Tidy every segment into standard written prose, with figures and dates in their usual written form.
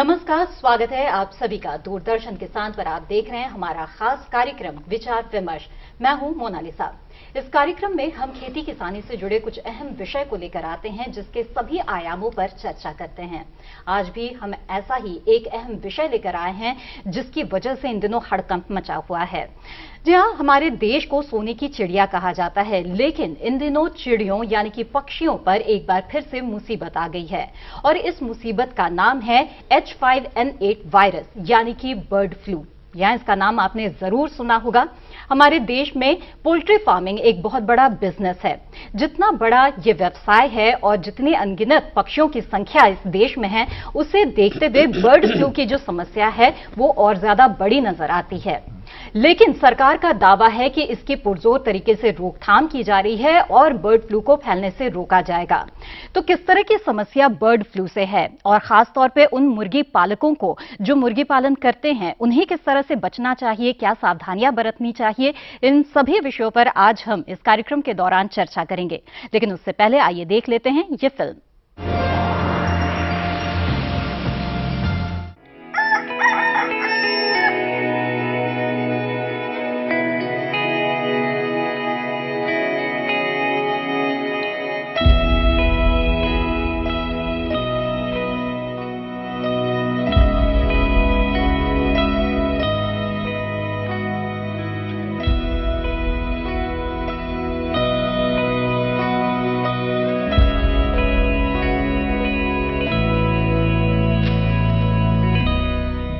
नमस्कार, स्वागत है आप सभी का दूरदर्शन किसान पर। आप देख रहे हैं हमारा खास कार्यक्रम विचार विमर्श। मैं हूं मोनालिसा। इस कार्यक्रम में हम खेती किसानी से जुड़े कुछ अहम विषय को लेकर आते हैं जिसके सभी आयामों पर चर्चा करते हैं। आज भी हम ऐसा ही एक अहम विषय लेकर आए हैं जिसकी वजह से इन दिनों हड़कंप मचा हुआ है। जी हाँ, हमारे देश को सोने की चिड़िया कहा जाता है, लेकिन इन दिनों चिड़ियों यानी कि पक्षियों पर एक बार फिर से मुसीबत आ गई है और इस मुसीबत का नाम है H5N8 वायरस यानी कि बर्ड फ्लू। यहाँ इसका नाम आपने जरूर सुना होगा। हमारे देश में पोल्ट्री फार्मिंग एक बहुत बड़ा बिजनेस है। जितना बड़ा ये व्यवसाय है और जितनी अनगिनत पक्षियों की संख्या इस देश में है, उसे देखते हुए बर्ड फ्लू की जो समस्या है वो और ज्यादा बड़ी नजर आती है। लेकिन सरकार का दावा है कि इसकी पुरजोर तरीके से रोकथाम की जा रही है और बर्ड फ्लू को फैलने से रोका जाएगा। तो किस तरह की समस्या बर्ड फ्लू से है और खास तौर पे उन मुर्गी पालकों को जो मुर्गी पालन करते हैं, उन्हें किस तरह से बचना चाहिए, क्या सावधानियां बरतनी चाहिए, इन सभी विषयों पर आज हम इस कार्यक्रम के दौरान चर्चा करेंगे। लेकिन उससे पहले आइए देख लेते हैं ये फिल्म।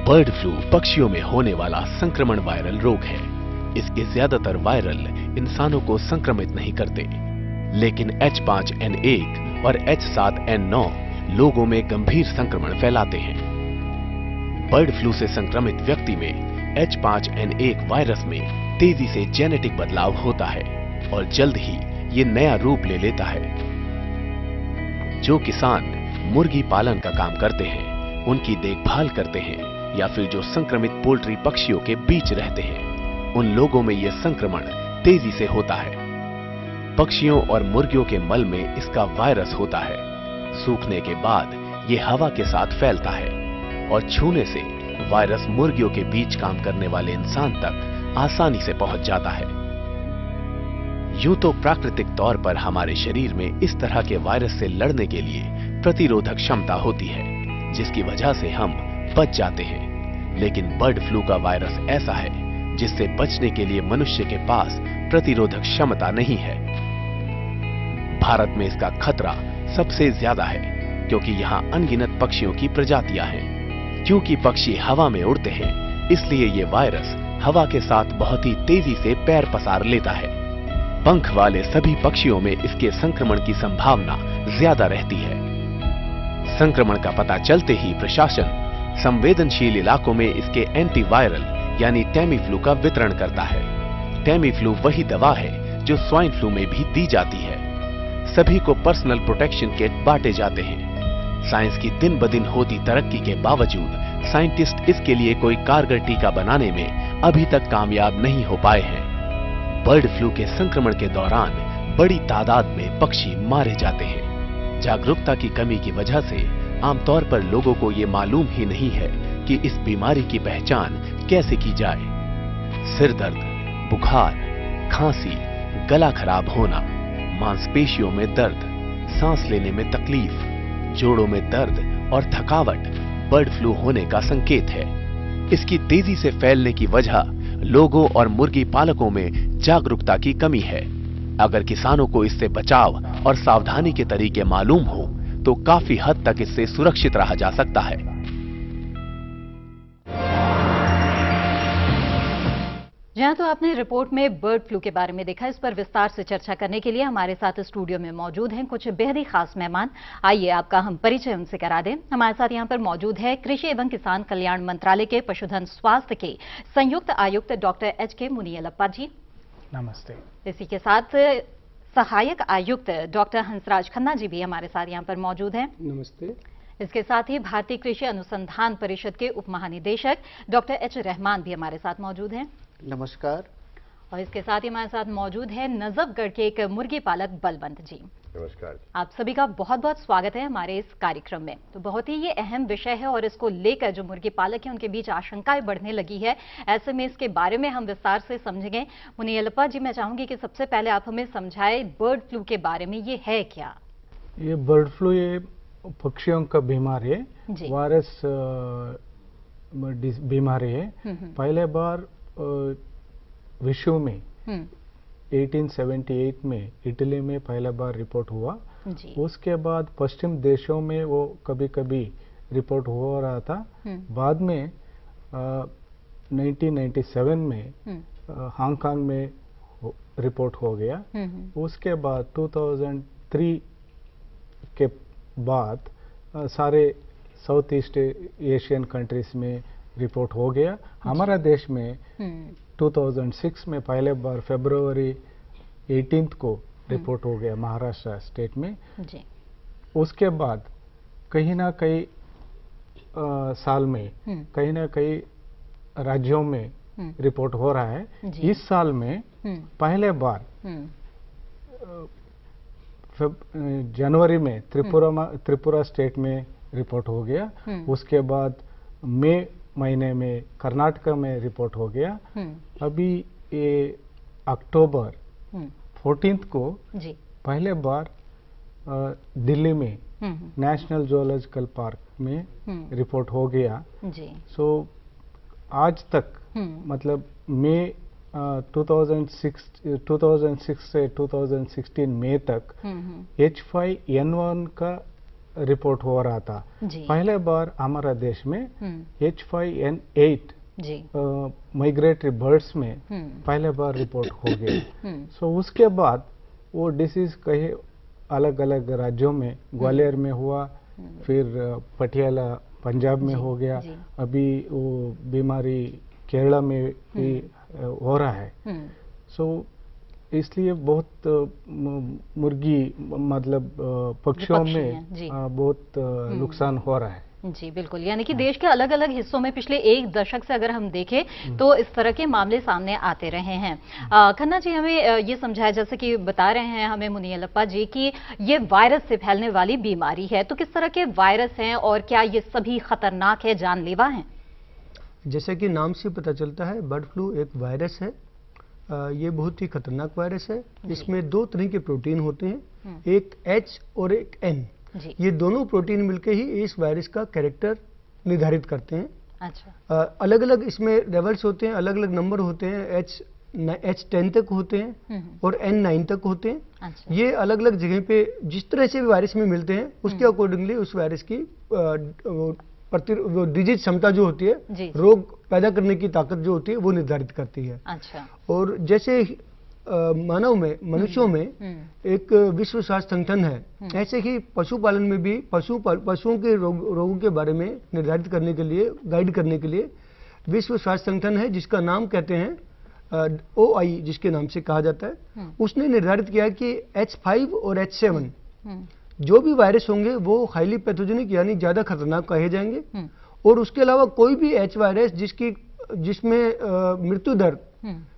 बर्ड फ्लू पक्षियों में होने वाला संक्रमण वायरल रोग है। इसके ज्यादातर वायरल इंसानों को संक्रमित नहीं करते, लेकिन H5N1 और H7N9 लोगों में गंभीर संक्रमण फैलाते हैं। बर्ड फ्लू से संक्रमित व्यक्ति में H5N1 वायरस में तेजी से जेनेटिक बदलाव होता है और जल्द ही ये नया रूप ले लेता है। जो किसान मुर्गी पालन का काम करते हैं, उनकी देखभाल करते हैं या फिर जो संक्रमित पोल्ट्री पक्षियों के बीच रहते हैं, उन लोगों में यह संक्रमण तेजी से होता है। पक्षियों और मुर्गियों के मल में इसका वायरस होता है। सूखने के बाद यह हवा के साथ फैलता है और छूने से वायरस मुर्गियों के बीच काम करने वाले इंसान तक आसानी से पहुंच जाता है। यूं तो प्राकृतिक तौर पर हमारे शरीर में इस तरह के वायरस से लड़ने के लिए प्रतिरोधक क्षमता होती है, जिसकी वजह से हम बच जाते हैं। लेकिन बर्ड फ्लू का वायरस ऐसा है जिससे बचने के लिए मनुष्य के पास प्रतिरोधक क्षमता नहीं है। भारत में इसका खतरा सबसे ज्यादा है क्योंकि यहाँ अनगिनत पक्षियों की प्रजातियां हैं। क्योंकि पक्षी हवा में उड़ते हैं, इसलिए ये वायरस हवा के साथ बहुत ही तेजी से पैर पसार लेता है। पंख वाले सभी पक्षियों में इसके संक्रमण की संभावना ज्यादा रहती है। संक्रमण का पता चलते ही प्रशासन संवेदनशील इलाकों में इसके एंटीवायरल यानी टैमीफ्लू का वितरण करता है। टैमीफ्लू वही दवा है जो स्वाइन फ्लू में भी दी जाती है। सभी को पर्सनल प्रोटेक्शन किट बांटे जाते हैं। साइंस की दिन ब दिन होती तरक्की के बावजूद साइंटिस्ट इसके लिए कोई कारगर टीका बनाने में अभी तक कामयाब नहीं हो पाए हैं। बर्ड फ्लू के संक्रमण के दौरान बड़ी तादाद में पक्षी मारे जाते हैं। जागरूकता की कमी की वजह से आमतौर पर लोगों को ये मालूम ही नहीं है कि इस बीमारी की पहचान कैसे की जाए। सिर दर्द, बुखार, खांसी, गला खराब होना, मांसपेशियों में दर्द, सांस लेने में तकलीफ, जोड़ों में दर्द और थकावट बर्ड फ्लू होने का संकेत है। इसकी तेजी से फैलने की वजह लोगों और मुर्गी पालकों में जागरूकता की कमी है। अगर किसानों को इससे बचाव और सावधानी के तरीके मालूम हो तो काफी हद तक इससे सुरक्षित रहा जा सकता है। जहां तो आपने रिपोर्ट में बर्ड फ्लू के बारे में देखा, इस पर विस्तार से चर्चा करने के लिए हमारे साथ स्टूडियो में मौजूद हैं कुछ बेहद ही खास मेहमान। आइए आपका हम परिचय उनसे करा दें। हमारे साथ यहां पर मौजूद है कृषि एवं किसान कल्याण मंत्रालय के पशुधन स्वास्थ्य के संयुक्त आयुक्त डॉक्टर H.K. मुनियलप्पा जी। नमस्ते। इसी के साथ सहायक आयुक्त डॉक्टर हंसराज खन्ना जी भी हमारे साथ यहाँ पर मौजूद हैं। नमस्ते। इसके साथ ही भारतीय कृषि अनुसंधान परिषद के उप महानिदेशक डॉक्टर H. रहमान भी हमारे साथ मौजूद हैं। नमस्कार। और इसके साथ ही हमारे साथ मौजूद है नजफगढ़ के एक मुर्गी पालक बलवंत जी। नमस्कार। आप सभी का बहुत बहुत स्वागत है हमारे इस कार्यक्रम में। तो बहुत ही ये अहम विषय है और इसको लेकर जो मुर्गी पालक हैं उनके बीच आशंकाएं बढ़ने लगी है। ऐसे में इसके बारे में हम विस्तार से समझेंगे। मुनियप्पा जी, मैं चाहूंगी कि सबसे पहले आप हमें समझाएं बर्ड फ्लू के बारे में, ये है क्या? ये बर्ड फ्लू ये पक्षियों का बीमारी है, वायरस बीमारी है। पहले बार विश्व में 1878 में इटली में पहला बार रिपोर्ट हुआ। उसके बाद पश्चिम देशों में वो कभी कभी रिपोर्ट हो रहा था। बाद में 1997 में हांगकांग में रिपोर्ट हो गया। उसके बाद 2003 के बाद सारे साउथ ईस्ट एशियन कंट्रीज में रिपोर्ट हो गया। हमारा देश में 2006 में पहले बार फरवरी 18 को रिपोर्ट हो गया महाराष्ट्र स्टेट में जी। उसके बाद कहीं ना कहीं साल में कहीं ना कहीं राज्यों में रिपोर्ट हो रहा है। इस साल में पहले बार जनवरी में त्रिपुरा स्टेट में रिपोर्ट हो गया। उसके बाद मई महीने में कर्नाटक में रिपोर्ट हो गया। अभी ये अक्टूबर 14 को जी। पहले बार दिल्ली में नेशनल जूलॉजिकल पार्क में रिपोर्ट हो गया जी। सो आज तक मतलब मई 2006 से 2016 मई तक H5N1 का रिपोर्ट हो रहा था। पहले बार हमारा देश में H5N8 माइग्रेटरी बर्ड्स में पहले बार रिपोर्ट हो गया। सो उसके बाद वो डिसीज कहीं अलग अलग राज्यों में, ग्वालियर में हुआ, फिर पटियाला पंजाब में हो गया, अभी वो बीमारी केरला में भी हो रहा है। सो इसलिए बहुत मुर्गी मतलब पक्षियों में बहुत नुकसान हो रहा है जी। बिल्कुल, यानी कि देश के अलग अलग हिस्सों में पिछले एक दशक से अगर हम देखें तो इस तरह के मामले सामने आते रहे हैं। खन्ना जी, हमें ये समझाया, जैसे कि बता रहे हैं हमें मुनियप्पा जी कि ये वायरस से फैलने वाली बीमारी है, तो किस तरह के वायरस हैं और क्या ये सभी खतरनाक है, जानलेवा हैं? जैसे कि नाम से पता चलता है, बर्ड फ्लू एक वायरस है। ये बहुत ही खतरनाक वायरस है। इसमें दो तरह के प्रोटीन होते हैं, एक H और एक N। ये दोनों प्रोटीन मिलकर ही इस वायरस का कैरेक्टर निर्धारित करते हैं। अच्छा। अलग अलग इसमें लेवल्स होते हैं, अलग अलग नंबर होते हैं। H10 तक होते हैं और N9 तक होते हैं। अच्छा। ये अलग अलग जगह पे जिस तरह से भी वायरस में मिलते हैं उसके अकॉर्डिंगली उस वायरस की डिजीज क्षमता जो होती है, रोग पैदा करने की ताकत जो होती है, वो निर्धारित करती है। अच्छा। और जैसे मानव में, मनुष्यों में एक विश्व स्वास्थ्य संगठन है, ऐसे ही पशुपालन में भी पशुओं के रोगों के बारे में निर्धारित करने के लिए, गाइड करने के लिए विश्व स्वास्थ्य संगठन है, जिसका नाम कहते हैं OI, जिसके नाम से कहा जाता है। उसने निर्धारित किया कि H5 और H7 जो भी वायरस होंगे वो हाईली पैथोजेनिक यानी ज्यादा खतरनाक कहे जाएंगे। और उसके अलावा कोई भी H वायरस जिसमें मृत्यु दर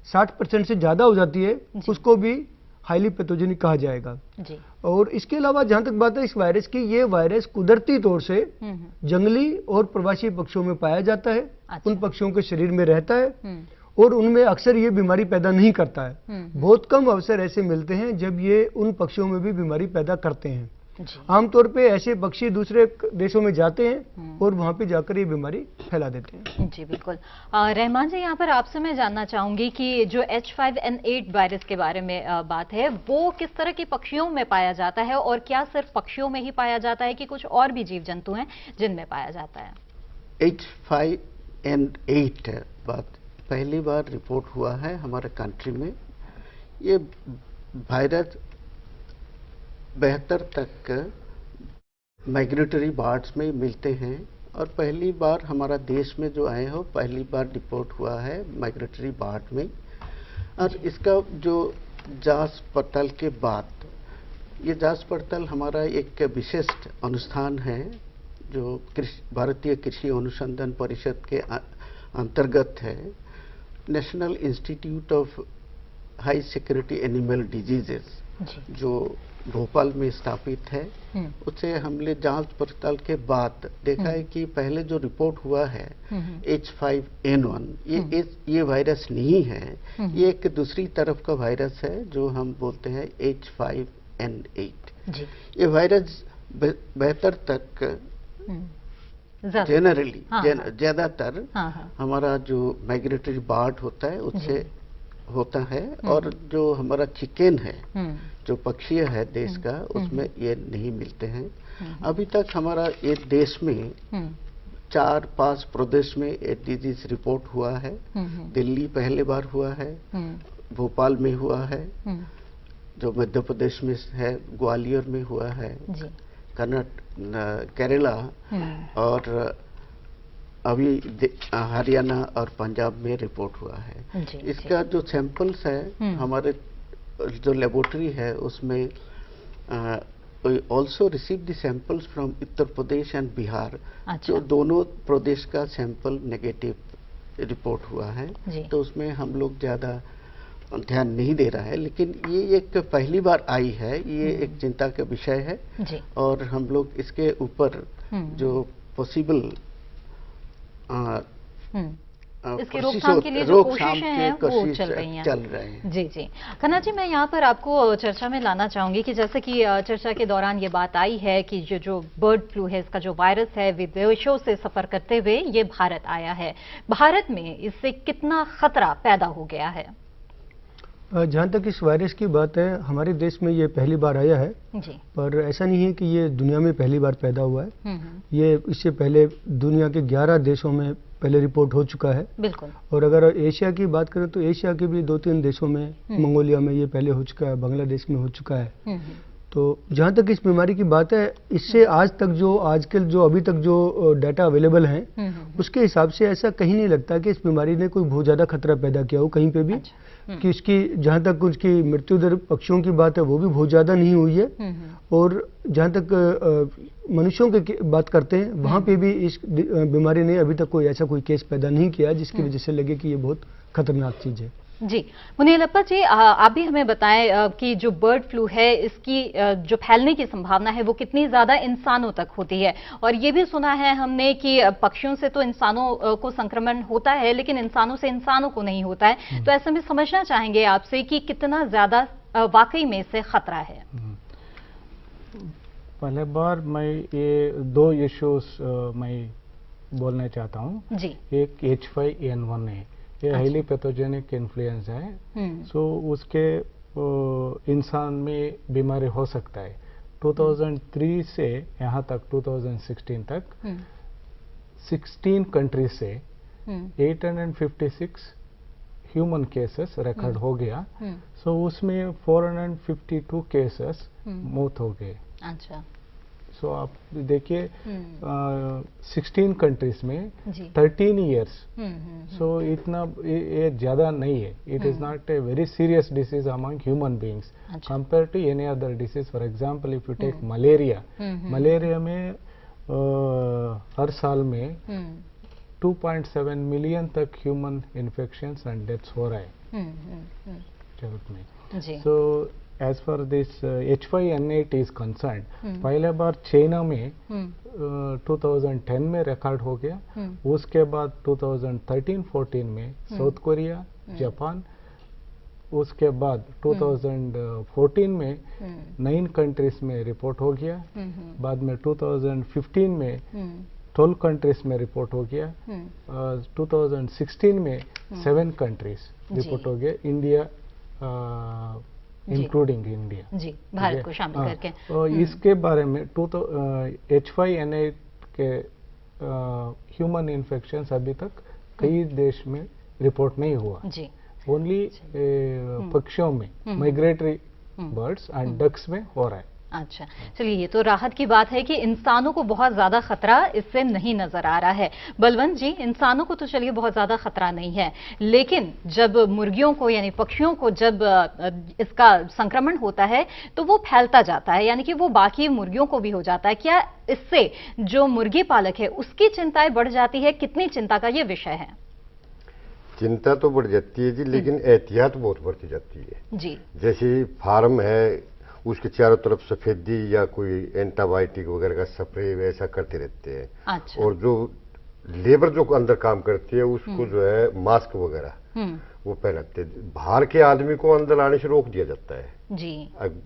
60% से ज्यादा हो जाती है, उसको भी हाईली पैथोजेनिक कहा जाएगा जी। और इसके अलावा जहां तक बात है इस वायरस की, ये वायरस कुदरती तौर से जंगली और प्रवासी पक्षियों में पाया जाता है। अच्छा। उन पक्षियों के शरीर में रहता है और उनमें अक्सर ये बीमारी पैदा नहीं करता है। बहुत कम अवसर ऐसे मिलते हैं जब ये उन पक्षियों में भी बीमारी पैदा करते हैं। आमतौर पे ऐसे पक्षी दूसरे देशों में जाते हैं और वहां पे जाकर ये बीमारी फैला देते हैं जी। बिल्कुल। रहमान जी, यहाँ पर आपसे मैं जानना चाहूंगी कि जो H5N8 वायरस के बारे में बात है, वो किस तरह के पक्षियों में पाया जाता है और क्या सिर्फ पक्षियों में ही पाया जाता है कि कुछ और भी जीव जंतु हैं जिनमें पाया जाता है? H5N8 बात पहली बार रिपोर्ट हुआ है हमारे कंट्री में। ये वायरस 72 तक माइग्रेटरी बर्ड्स में मिलते हैं और पहली बार हमारा देश में जो आए हो, पहली बार रिपोर्ट हुआ है माइग्रेटरी बर्ड में। और इसका जो जांच पड़ताल के बाद, ये जांच पड़ताल हमारा एक विशिष्ट अनुष्ठान है जो भारतीय कृषि अनुसंधान परिषद के अंतर्गत है, national institute of high security animal diseases. जो भोपाल में स्थापित है, उसे हमने जांच पड़ताल के बाद देखा है कि पहले जो रिपोर्ट हुआ है H5N1 ये वायरस नहीं है, ये एक दूसरी तरफ का वायरस है जो हम बोलते हैं H5N8। ये वायरस बेहतर तक जनरली ज्यादातर हमारा जो माइग्रेटरी बर्ड होता है उससे होता है, और जो हमारा चिकन है, जो पक्षी है देश का, उसमें ये नहीं मिलते हैं। अभी तक हमारा ये देश में 4-5 प्रदेश में ये डिजीज रिपोर्ट हुआ है। दिल्ली पहले बार हुआ है, भोपाल में हुआ है, जो मध्य प्रदेश में है, ग्वालियर में हुआ है, केरला, और अभी हरियाणा और पंजाब में रिपोर्ट हुआ है। इसका जो सैंपल्स है हमारे जो लेबोरेटरी है उसमें also receive the samples from Uttar Pradesh and Bihar. जो दोनों प्रदेश का सैंपल नेगेटिव रिपोर्ट हुआ है, तो उसमें हम लोग ज्यादा ध्यान नहीं दे रहा है, लेकिन ये एक पहली बार आई है, ये एक चिंता का विषय है। और हम लोग इसके ऊपर जो पॉसिबल इसकी रोकथाम के लिए जो कोशिशें हैं वो चल रही हैं। जी। खन्ना जी, मैं यहाँ पर आपको चर्चा में लाना चाहूंगी कि जैसे कि चर्चा के दौरान ये बात आई है कि जो बर्ड फ्लू है, इसका जो वायरस है, विदेशों से सफर करते हुए ये भारत आया है। भारत में इससे कितना खतरा पैदा हो गया है? जहाँ तक इस वायरस की बात है, हमारे देश में ये पहली बार आया है जी। पर ऐसा नहीं है कि ये दुनिया में पहली बार पैदा हुआ है। ये इससे पहले दुनिया के 11 देशों में पहले रिपोर्ट हो चुका है। बिल्कुल। और अगर एशिया की बात करें तो एशिया के भी 2-3 देशों में, मंगोलिया में ये पहले हो चुका है, बांग्लादेश में हो चुका है। तो जहाँ तक इस बीमारी की बात है, इससे आज तक जो अभी तक जो डाटा अवेलेबल हैं, उसके हिसाब से ऐसा कहीं नहीं लगता कि इस बीमारी ने कोई बहुत ज्यादा खतरा पैदा किया हो कहीं पे भी। कि इसकी जहाँ तक उसकी मृत्यु दर पक्षियों की बात है वो भी बहुत ज्यादा नहीं हुई है। और जहाँ तक मनुष्यों की बात करते हैं, वहाँ पे भी इस बीमारी ने अभी तक कोई ऐसा कोई केस पैदा नहीं किया जिसकी वजह से लगे कि ये बहुत खतरनाक चीज है। जी, मुनीलप्पा जी, आप भी हमें बताएं कि जो बर्ड फ्लू है, इसकी जो फैलने की संभावना है वो कितनी ज्यादा इंसानों तक होती है? और ये भी सुना है हमने कि पक्षियों से तो इंसानों को संक्रमण होता है, लेकिन इंसानों से इंसानों को नहीं होता है। तो ऐसे में समझना चाहेंगे आपसे कि कितना ज्यादा वाकई में इससे खतरा है। पहले बार मैं ये 2 इश्यूज मैं बोलना चाहता हूँ जी। एक H5N1 है, ये हाईली पैथोजेनिक इन्फ्लुएंजा है। सो उसके इंसान में बीमारी हो सकता है। 2003 से यहाँ तक 2016 तक 16 कंट्री से 856 ह्यूमन केसेस रिकॉर्ड हो गया। सो उसमें 452 केसेस मौत हो गए। अच्छा। सो आप देखिए 16 कंट्रीज में 13 इयर्स। सो इतना ये ज्यादा नहीं है। It is not a very serious disease among human beings compare to any other disease. For example, if you take malaria, malaria में हर साल में 2.7 मिलियन तक ह्यूमन इन्फेक्शंस एंड डेथ्स हो रहा है जगत में। सो as far this H5N8 is concerned, पहले बार चाइना में 2010 में रिकॉर्ड हो गया। उसके बाद 2013-14 में साउथ कोरिया, जापान, उसके बाद 2014 में 9 कंट्रीज में रिपोर्ट हो गया। बाद में 2015 में 12 कंट्रीज में रिपोर्ट हो गया। 2016 में 7 कंट्रीज रिपोर्ट हो गया, इंडिया इंक्लूडिंग इंडिया जी, भारत को शामिल करके। और इसके बारे में H5N8 के ह्यूमन इन्फेक्शंस अभी तक कई देश में रिपोर्ट नहीं हुआ जी। ओनली पक्षियों में, माइग्रेटरी बर्ड्स एंड डक्स में हो रहा है। अच्छा, चलिए, ये तो राहत की बात है कि इंसानों को बहुत ज्यादा खतरा इससे नहीं नजर आ रहा है। बलवंत जी, इंसानों को तो चलिए बहुत ज्यादा खतरा नहीं है, लेकिन जब मुर्गियों को यानी पक्षियों को जब इसका संक्रमण होता है तो वो फैलता जाता है, यानी कि वो बाकी मुर्गियों को भी हो जाता है। क्या इससे जो मुर्गी पालक है उसकी चिंताएं बढ़ जाती है? कितनी चिंता का ये विषय है? चिंता तो बढ़ जाती है जी, लेकिन एहतियात बहुत बढ़ती जाती है जी। जैसे फार्म है, उसके चारों तरफ सफेदी या कोई एंटीबायोटिक वगैरह का स्प्रे वैसा करते रहते हैं। अच्छा। और जो लेबर जो अंदर काम करती है उसको जो है मास्क वगैरह वो पहनाते हैं। बाहर के आदमी को अंदर आने से रोक दिया जाता है जी,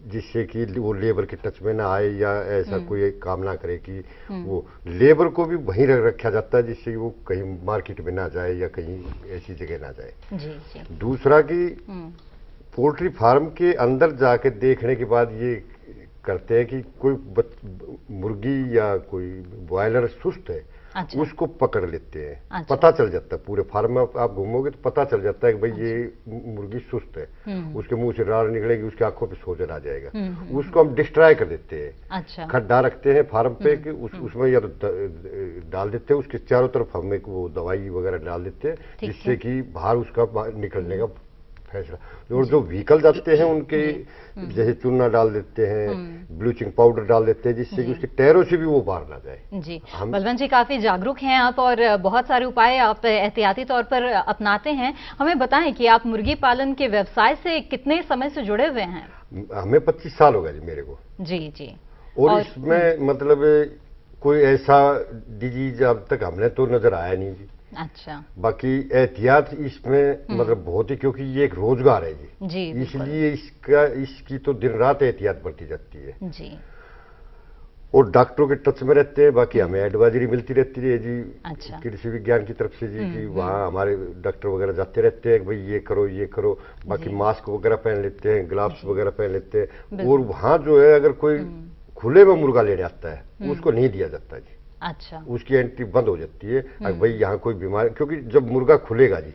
जिससे कि वो लेबर के टच में ना आए या ऐसा कोई काम ना करे कि वो लेबर को भी वहीं रखा जाता है जिससे वो कहीं मार्केट में ना जाए या कहीं ऐसी जगह ना जाए। जी, जी। दूसरा कि पोल्ट्री फार्म के अंदर जाके देखने के बाद ये करते हैं कि कोई मुर्गी या कोई बॉयलर सुस्त है। अच्छा। उसको पकड़ लेते हैं। अच्छा। पता चल जाता है पूरे फार्म में आप घूमोगे तो पता चल जाता है कि भाई ये मुर्गी सुस्त है। उसके मुंह से रार निकलेगी, उसकी आंखों पे सोजन आ जाएगा। उसको हम डिस्ट्रॉय कर देते हैं। अच्छा। खड्डा रखते हैं फार्म पे कि उसमें या तो डाल देते हैं, उसके चारों तरफ हम एक वो दवाई वगैरह डाल देते हैं जिससे कि बाहर उसका निकलने का फैसला। और जो व्हीकल जाते हैं उनके जैसे चूना डाल देते हैं, ब्लीचिंग पाउडर डाल देते हैं जिससे कि उसके टायरों से भी वो बाहर ना जाए। जी, बलवंत जी काफी जागरूक हैं आप और बहुत सारे उपाय आप एहतियाती तौर पर अपनाते हैं। हमें बताएं कि आप मुर्गी पालन के व्यवसाय से कितने समय से जुड़े हुए हैं? हमें 25 साल हो गए जी मेरे को। जी जी। और इसमें मतलब कोई ऐसा डिजीज अब तक हमने तो नजर आया नहीं जी। अच्छा। बाकी एहतियात इसमें मतलब बहुत ही, क्योंकि ये एक रोजगार है जी, इसलिए इसकी तो दिन रात एहतियात बढ़ती जाती है जी। और डॉक्टरों के टच में रहते हैं। बाकी हमें एडवाइजरी मिलती रहती है जी। अच्छा। कृषि विज्ञान की तरफ से जी कि वहाँ हमारे डॉक्टर वगैरह जाते रहते हैं कि भाई ये करो ये करो। बाकी मास्क वगैरह पहन लेते हैं, ग्लव्स वगैरह पहन लेते हैं। और वहाँ जो है अगर कोई खुले में मुर्गा लेने आता है उसको नहीं दिया जाता जी। अच्छा। उसकी एंट्री बंद हो जाती है। भाई यहाँ कोई बीमारी, क्योंकि जब मुर्गा खुलेगा जी,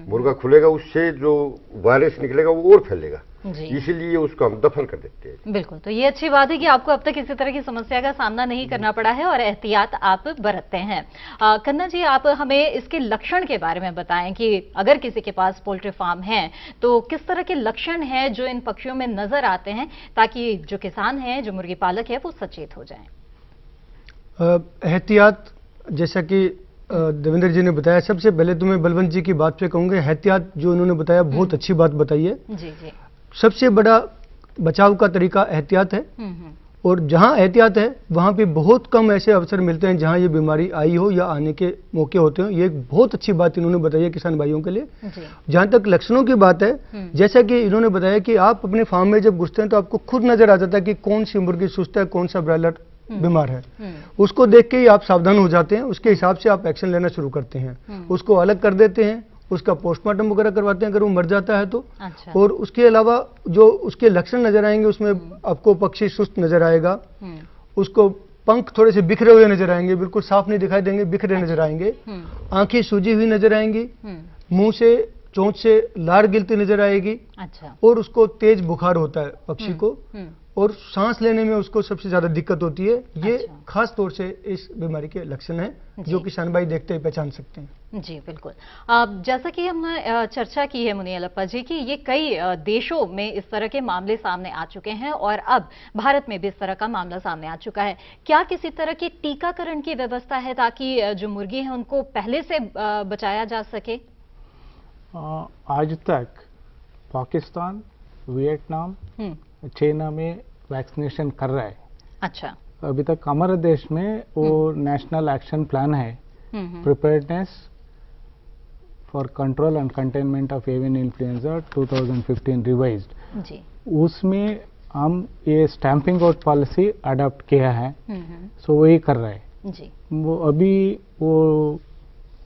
मुर्गा खुलेगा उससे जो वायरस निकलेगा वो और फैलेगा, इसीलिए उसको हम दफन कर देते हैं। बिल्कुल, तो ये अच्छी बात है कि आपको अब तक किसी तरह की समस्या का सामना नहीं करना पड़ा है और एहतियात आप बरतते हैं। कन्ना जी, आप हमें इसके लक्षण के बारे में बताएं कि अगर किसी के पास पोल्ट्री फार्म है तो किस तरह के लक्षण हैं जो इन पक्षियों में नजर आते हैं, ताकि जो किसान है, जो मुर्गी पालक है, वो सचेत हो जाए। एहतियात, जैसा कि देवेंद्र जी ने बताया, सबसे पहले तो मैं बलवंत जी की बात पे कहूंगा, एहतियात जो उन्होंने बताया बहुत अच्छी बात बताई है। जी जी। सबसे बड़ा बचाव का तरीका एहतियात है। और जहां एहतियात है वहां पे बहुत कम ऐसे अवसर मिलते हैं जहां ये बीमारी आई हो या आने के मौके होते हो। ये एक बहुत अच्छी बात इन्होंने बताई है किसान भाइयों के लिए। जहां तक लक्षणों की बात है, जैसा कि इन्होंने बताया कि आप अपने फार्म में जब घुसते हैं तो आपको खुद नजर आ जाता है कि कौन सी मुर्गी सुस्त है, कौन सा ब्रॉयलर बीमार है। उसको देख के ही आप सावधान हो जाते हैं, उसके हिसाब से आप एक्शन लेना शुरू करते हैं। उसको अलग कर देते हैं, उसका पोस्टमार्टम वगैरह करवाते हैं अगर वो मर जाता है तो। अच्छा। और उसके अलावा जो उसके लक्षण नजर आएंगे उसमें आपको पक्षी सुस्त नजर आएगा, उसको पंख थोड़े से बिखरे हुए नजर आएंगे, बिल्कुल साफ नहीं दिखाई देंगे, बिखरे नजर आएंगे। आंखें सूजी हुई नजर आएंगी, मुंह से चोंच से लार गिरती नजर आएगी। अच्छा। और उसको तेज बुखार होता है पक्षी को, और सांस लेने में उसको सबसे ज्यादा दिक्कत होती है। ये अच्छा। खास तौर से इस बीमारी के लक्षण हैं जो किसान भाई देखते ही पहचान सकते हैं। जी बिल्कुल। जैसा कि हमने चर्चा की है मुनियलप्पा जी की ये कई देशों में इस तरह के मामले सामने आ चुके हैं और अब भारत में भी इस तरह का मामला सामने आ चुका है। क्या किसी तरह की टीकाकरण की व्यवस्था है ताकि जो मुर्गी है उनको पहले से बचाया जा सके? आज तक पाकिस्तान, वियतनाम, चाइना में वैक्सीनेशन कर रहा है। अच्छा। अभी तक हमारे देश में वो नेशनल एक्शन प्लान है, preparedness for control and containment of avian influenza 2015 revised जी। उसमें हम ये स्टैंपिंग आउट पॉलिसी अडॉप्ट किया है। सो वही कर रहा है जी। वो अभी वो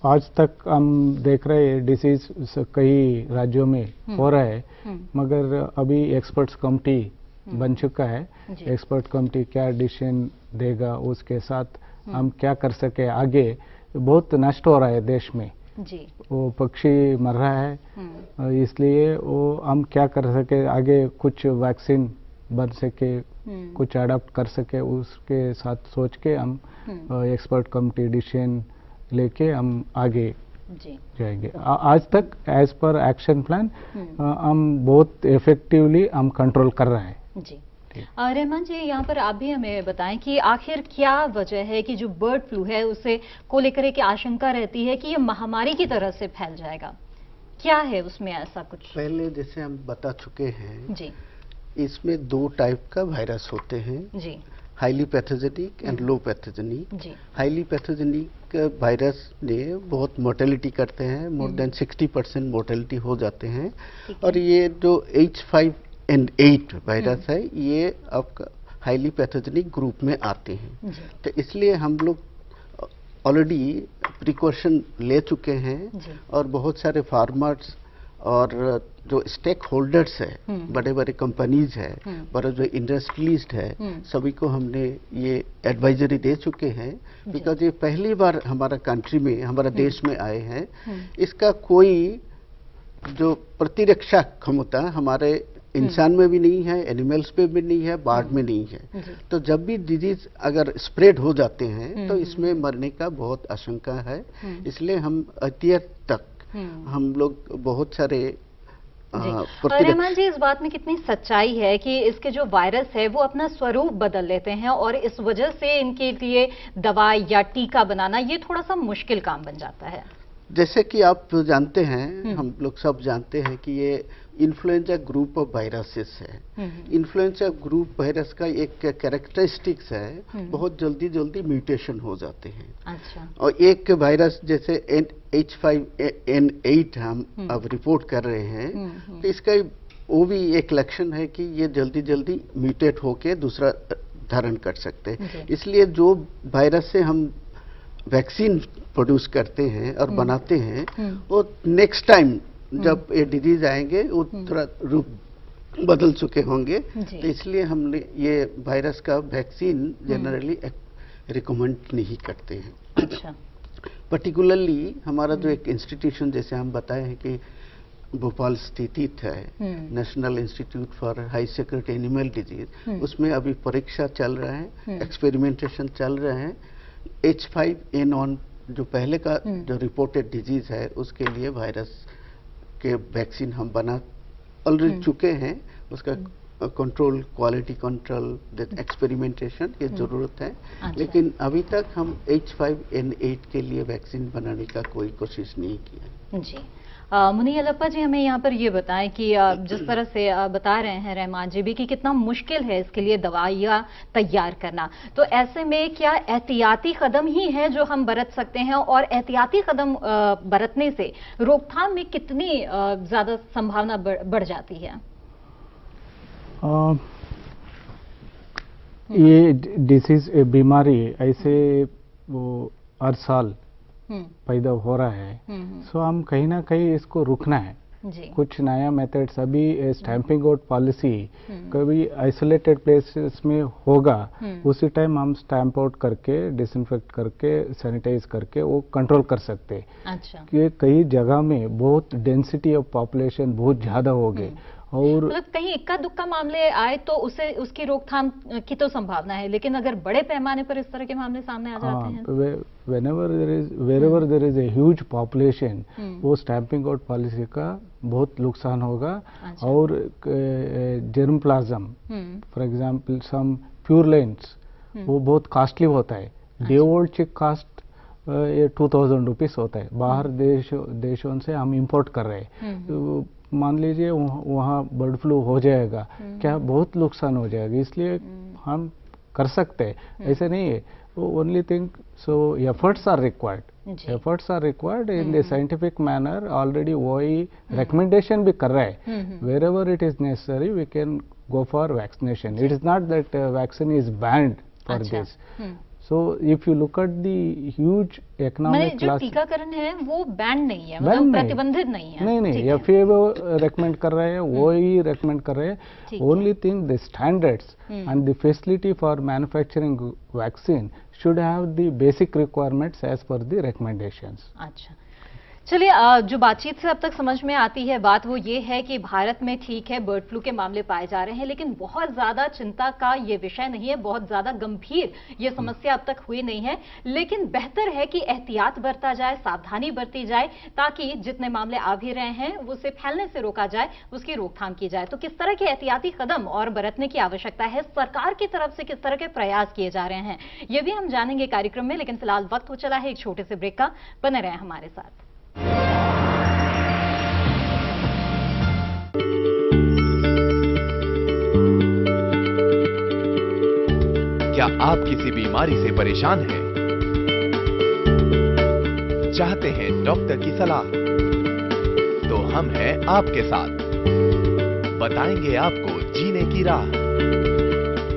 आज तक हम देख रहे हैं डिसीज कई राज्यों में हो रहा है, मगर अभी एक्सपर्ट्स कमेटी बन चुका है। एक्सपर्ट कमेटी क्या डिसीजन देगा उसके साथ हम क्या कर सके आगे। बहुत नष्ट हो रहा है देश में जी। वो पक्षी मर रहा है, इसलिए वो हम क्या कर सके आगे, कुछ वैक्सीन बन सके, कुछ अडॉप्ट कर सके, उसके साथ सोच के हम एक्सपर्ट कमेटी डिसीजन लेके हम आगे जी जाएंगे। आज तक एज पर एक्शन प्लान हम बहुत इफेक्टिवली हम कंट्रोल कर रहे हैं जी। रहमान जी, यहाँ पर आप भी हमें बताएं कि आखिर क्या वजह है कि जो बर्ड फ्लू है उसे को लेकर एक आशंका रहती है कि ये महामारी की तरह से फैल जाएगा। क्या है उसमें ऐसा कुछ? पहले जैसे हम बता चुके हैं जी, इसमें 2 टाइप का वायरस होते हैं जी, highly pathogenic and low pathogenic. जी, हाईली पैथोजेनिक वायरस ने बहुत मोर्टेलिटी करते हैं, मोर देन 60% मोर्टेलिटी हो जाते हैं। और ये जो H5N8 वायरस है ये आपका हाईली पैथोजेनिक ग्रुप में आते हैं। तो इसलिए हम लोग ऑलरेडी प्रिकॉशन ले चुके हैं और बहुत सारे फार्मर्स और जो स्टेक होल्डर्स है, बड़े बड़े कंपनीज है, बड़े जो इंडस्ट्रियलिस्ट है, सभी को हमने ये एडवाइजरी दे चुके हैं। बिकॉज ये पहली बार हमारा कंट्री में, हमारा देश में आए हैं। इसका कोई जो प्रतिरक्षा क्षमता हमारे इंसान में भी नहीं है, एनिमल्स पे भी नहीं है, बर्ड में नहीं है। तो जब भी डिजीज अगर स्प्रेड हो जाते हैं तो इसमें मरने का बहुत आशंका है। इसलिए हम अत्यंत तक हम लोग बहुत सारे रहमान जी, इस बात में कितनी सच्चाई है कि इसके जो वायरस है वो अपना स्वरूप बदल लेते हैं और इस वजह से इनके लिए दवाई या टीका बनाना ये थोड़ा सा मुश्किल काम बन जाता है? जैसे कि आप जानते हैं, हम लोग सब जानते हैं कि ये इन्फ्लुएंजा ग्रुप ऑफ वायरसेस है। इन्फ्लुएंजा ग्रुप वायरस का एक कैरेक्टरिस्टिक्स है, बहुत जल्दी जल्दी म्यूटेशन हो जाते हैं। अच्छा। और एक वायरस जैसे H5N8 हम अब रिपोर्ट कर रहे हैं, तो इसका वो भी एक लक्षण है कि ये जल्दी जल्दी म्यूटेट होके दूसरा धारण कर सकते हैं। इसलिए जो वायरस से हम वैक्सीन प्रोड्यूस करते हैं और बनाते हैं, वो नेक्स्ट टाइम जब ये डिजीज आएंगे वो थोड़ा रूप बदल चुके होंगे। तो इसलिए हमने ये वायरस का वैक्सीन जनरली रिकमेंड नहीं करते हैं। अच्छा। पर्टिकुलरली हमारा जो एक इंस्टीट्यूशन जैसे हम बताए हैं कि भोपाल स्थित है, national institute for high security animal disease, उसमें अभी परीक्षा चल रहा है, एक्सपेरिमेंटेशन चल रहे हैं। H5N1 जो पहले का जो रिपोर्टेड डिजीज है उसके लिए वायरस के वैक्सीन हम बना ऑलरेडी चुके हैं। उसका कंट्रोल, क्वालिटी कंट्रोल, एक्सपेरिमेंटेशन ये जरूरत है। अच्छा। लेकिन अभी तक हम H5N8 के लिए वैक्सीन बनाने का कोई कोशिश नहीं किया। जी, मुनि यल्लप्पा जी, हमें यहाँ पर ये बताएं कि जिस तरह से बता रहे हैं रहमान जी भी कि कितना मुश्किल है इसके लिए दवाइयाँ तैयार करना, तो ऐसे में क्या एहतियाती कदम ही है जो हम बरत सकते हैं और एहतियाती कदम बरतने से रोकथाम में कितनी ज्यादा संभावना बढ़ जाती है? ये डिसीज बीमारी ऐसे वो हर साल पैदा हो रहा है, सो हम कहीं ना कहीं इसको रुकना है। कुछ नया मेथड्स, अभी स्टैंपिंग आउट पॉलिसी कभी आइसोलेटेड प्लेसेस में होगा, उसी टाइम हम स्टैंप आउट करके, डिसइंफेक्ट करके, सैनिटाइज करके वो कंट्रोल कर सकते हैं। अच्छा। कि कई जगह में बहुत डेंसिटी ऑफ पॉपुलेशन बहुत ज्यादा हो गए और मतलब कहीं इक्का दुक्का मामले आए तो उसे उसकी रोकथाम की तो संभावना है, लेकिन अगर बड़े पैमाने पर इस तरह के मामले सामने आ जाते हैं, wherever there is a huge population, वो स्टैंपिंग आउट पॉलिसी का बहुत नुकसान होगा। अच्छा। और germplasm, for example some pure lines, वो बहुत कॉस्टली होता है। डे ओल्ड चिक कास्ट ये 2000 रुपीज होता है। बाहर देशों से हम इंपोर्ट कर रहे हैं, तो मान लीजिए वहाँ बर्ड फ्लू हो जाएगा, क्या बहुत नुकसान हो जाएगा। इसलिए हम कर सकते हैं, ऐसे नहीं है। Only thing, so efforts are required, efforts are required in the scientific manner. Already वही रिकमेंडेशन भी कर रहा है, wherever it is necessary we can go for vaccination. It is not that vaccine is banned for this. So if you look at the huge economic जो टीकाकरण है वो band नहीं है, मतलब प्रतिबंधित नहीं है। नहीं, FAO रेकमेंड कर रहे हैं, वो ही रेकमेंड कर रहे हैं। Only thing, the standards and the facility for manufacturing vaccine should have the basic requirements as per the recommendations. अच्छा, चलिए, जो बातचीत से अब तक समझ में आती है बात वो ये है कि भारत में ठीक है बर्ड फ्लू के मामले पाए जा रहे हैं, लेकिन बहुत ज्यादा चिंता का ये विषय नहीं है, बहुत ज्यादा गंभीर ये समस्या अब तक हुई नहीं है। लेकिन बेहतर है कि एहतियात बरता जाए, सावधानी बरती जाए, ताकि जितने मामले आ भी रहे हैं उसे फैलने से रोका जाए, उसकी रोकथाम की जाए। तो किस तरह के एहतियाती कदम और बरतने की आवश्यकता है, सरकार की तरफ से किस तरह के प्रयास किए जा रहे हैं, ये भी हम जानेंगे कार्यक्रम में। लेकिन फिलहाल वक्त हो चला है एक छोटे से ब्रेक का, बने रहें हमारे साथ। आप किसी बीमारी से परेशान हैं? चाहते हैं डॉक्टर की सलाह? तो हम हैं आपके साथ। बताएंगे आपको जीने की राह।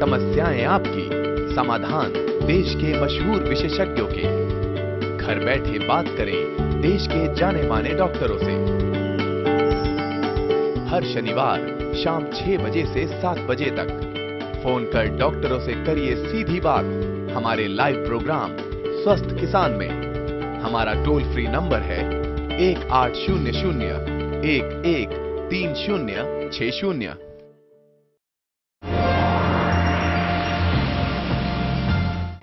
समस्याएं आपकी, समाधान देश के मशहूर विशेषज्ञों के। घर बैठे बात करें देश के जाने माने डॉक्टरों से। हर शनिवार शाम 6 बजे से 7 बजे तक फोन कर डॉक्टरों से करिए सीधी बात हमारे लाइव प्रोग्राम स्वस्थ किसान में। हमारा टोल फ्री नंबर है 1800-113060।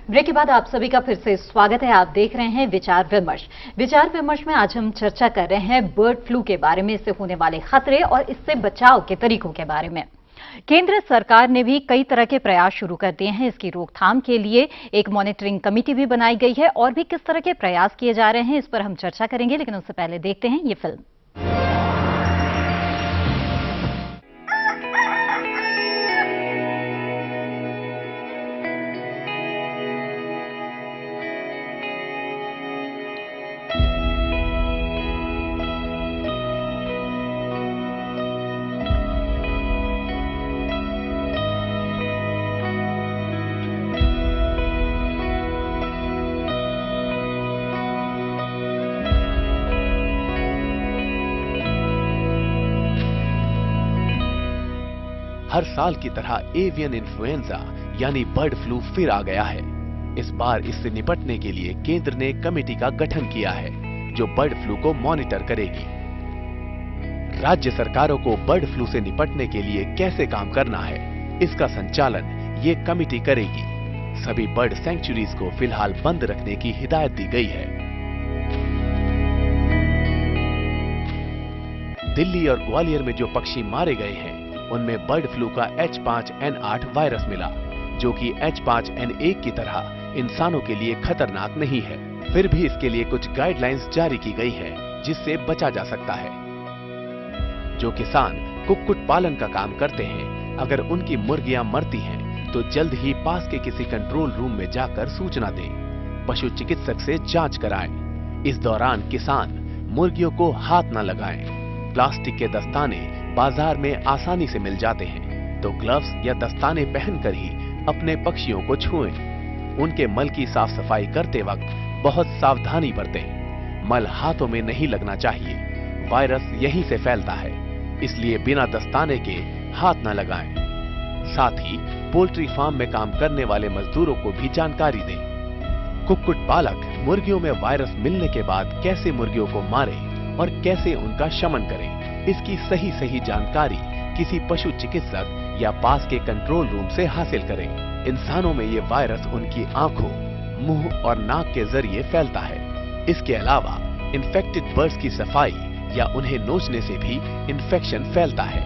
ब्रेक के बाद आप सभी का फिर से स्वागत है। आप देख रहे हैं विचार विमर्श। विचार विमर्श में आज हम चर्चा कर रहे हैं बर्ड फ्लू के बारे में, इससे होने वाले खतरे और इससे बचाव के तरीकों के बारे में। केंद्र सरकार ने भी कई तरह के प्रयास शुरू कर दिए हैं। इसकी रोकथाम के लिए एक मॉनिटरिंग कमेटी भी बनाई गई है और भी किस तरह के प्रयास किए जा रहे हैं इस पर हम चर्चा करेंगे, लेकिन उससे पहले देखते हैं ये फिल्म। हर साल की तरह एवियन इन्फ्लुएंजा यानी बर्ड फ्लू फिर आ गया है। इस बार इससे निपटने के लिए केंद्र ने कमेटी का गठन किया है जो बर्ड फ्लू को मॉनिटर करेगी। राज्य सरकारों को बर्ड फ्लू से निपटने के लिए कैसे काम करना है, इसका संचालन ये कमेटी करेगी। सभी बर्ड सैंक्चुरीज को फिलहाल बंद रखने की हिदायत दी गई है। दिल्ली और ग्वालियर में जो पक्षी मारे गए हैं उनमें बर्ड फ्लू का H5N8 वायरस मिला, जो कि H5N1 की तरह इंसानों के लिए खतरनाक नहीं है। फिर भी इसके लिए कुछ गाइडलाइंस जारी की गई है जिससे बचा जा सकता है। जो किसान कुक्कुट पालन का काम करते हैं, अगर उनकी मुर्गियां मरती हैं तो जल्द ही पास के किसी कंट्रोल रूम में जाकर सूचना दें। पशु चिकित्सक से जांच कराएं। इस दौरान किसान मुर्गियों को हाथ न लगाएं। प्लास्टिक के दस्ताने बाजार में आसानी से मिल जाते हैं, तो ग्लव्स या दस्ताने पहनकर ही अपने पक्षियों को छुएं। उनके मल की साफ सफाई करते वक्त बहुत सावधानी बरतें। मल हाथों में नहीं लगना चाहिए, वायरस यहीं से फैलता है, इसलिए बिना दस्ताने के हाथ न लगाएं। साथ ही पोल्ट्री फार्म में काम करने वाले मजदूरों को भी जानकारी दें। कुक्कुट पालक मुर्गियों में वायरस मिलने के बाद कैसे मुर्गियों को मारे और कैसे उनका शमन करें, इसकी सही जानकारी किसी पशु चिकित्सक या पास के कंट्रोल रूम से हासिल करें। इंसानों में ये वायरस उनकी आंखों, मुंह और नाक के जरिए फैलता है। इसके अलावा इन्फेक्टेड बर्ड्स की सफाई या उन्हें नोचने से भी इन्फेक्शन फैलता है।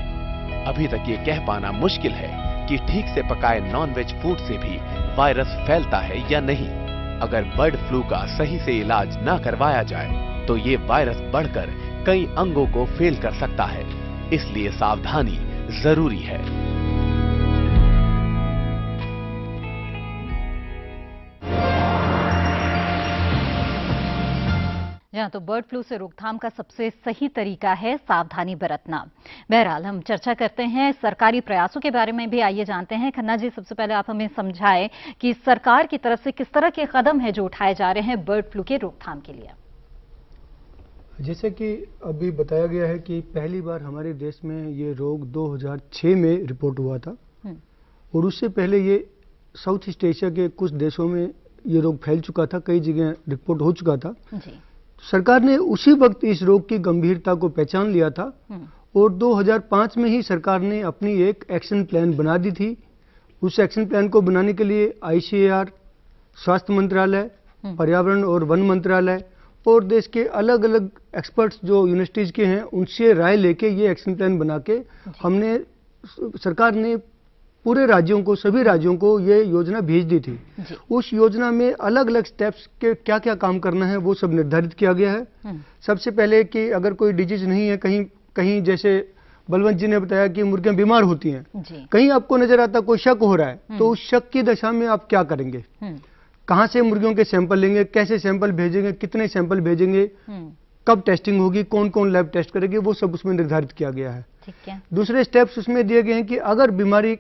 अभी तक ये कह पाना मुश्किल है कि ठीक से पकाए नॉनवेज फूड से भी वायरस फैलता है या नहीं। अगर बर्ड फ्लू का सही से इलाज न करवाया जाए तो ये वायरस बढ़कर कई अंगों को फेल कर सकता है, इसलिए सावधानी जरूरी है। जहां तो बर्ड फ्लू से रोकथाम का सबसे सही तरीका है सावधानी बरतना। बहरहाल हम चर्चा करते हैं सरकारी प्रयासों के बारे में भी। आइए जानते हैं खन्ना जी, सबसे पहले आप हमें समझाएं कि सरकार की तरफ से किस तरह के कदम हैं जो उठाए जा रहे हैं बर्ड फ्लू के रोकथाम के लिए। जैसे कि अभी बताया गया है कि पहली बार हमारे देश में ये रोग 2006 में रिपोर्ट हुआ था और उससे पहले ये साउथ ईस्ट एशिया के कुछ देशों में ये रोग फैल चुका था, कई जगह रिपोर्ट हो चुका था जी। सरकार ने उसी वक्त इस रोग की गंभीरता को पहचान लिया था और 2005 में ही सरकार ने अपनी एक एक्शन प्लान बना दी थी। उस एक्शन प्लान को बनाने के लिए ICAR, स्वास्थ्य मंत्रालय, पर्यावरण और वन मंत्रालय और देश के अलग अलग एक्सपर्ट्स जो यूनिवर्सिटीज के हैं उनसे राय लेके ये एक्शन प्लान बना के सरकार ने पूरे राज्यों को, सभी राज्यों को ये योजना भेज दी थी। उस योजना में अलग अलग स्टेप्स के क्या क्या काम करना है वो सब निर्धारित किया गया है। सबसे पहले कि अगर कोई डिजीज नहीं है, कहीं जैसे बलवंत जी ने बताया कि मुर्गियां बीमार होती हैं, कहीं आपको नजर आता कोई शक हो रहा है तो उस शक की दशा में आप क्या करेंगे, कहां से मुर्गियों के सैंपल लेंगे, कैसे सैंपल भेजेंगे, कितने सैंपल भेजेंगे, कब टेस्टिंग होगी, कौन कौन लैब टेस्ट करेगी, वो सब उसमें निर्धारित किया गया है। ठीक है। दूसरे स्टेप्स उसमें दिए गए हैं कि अगर बीमारी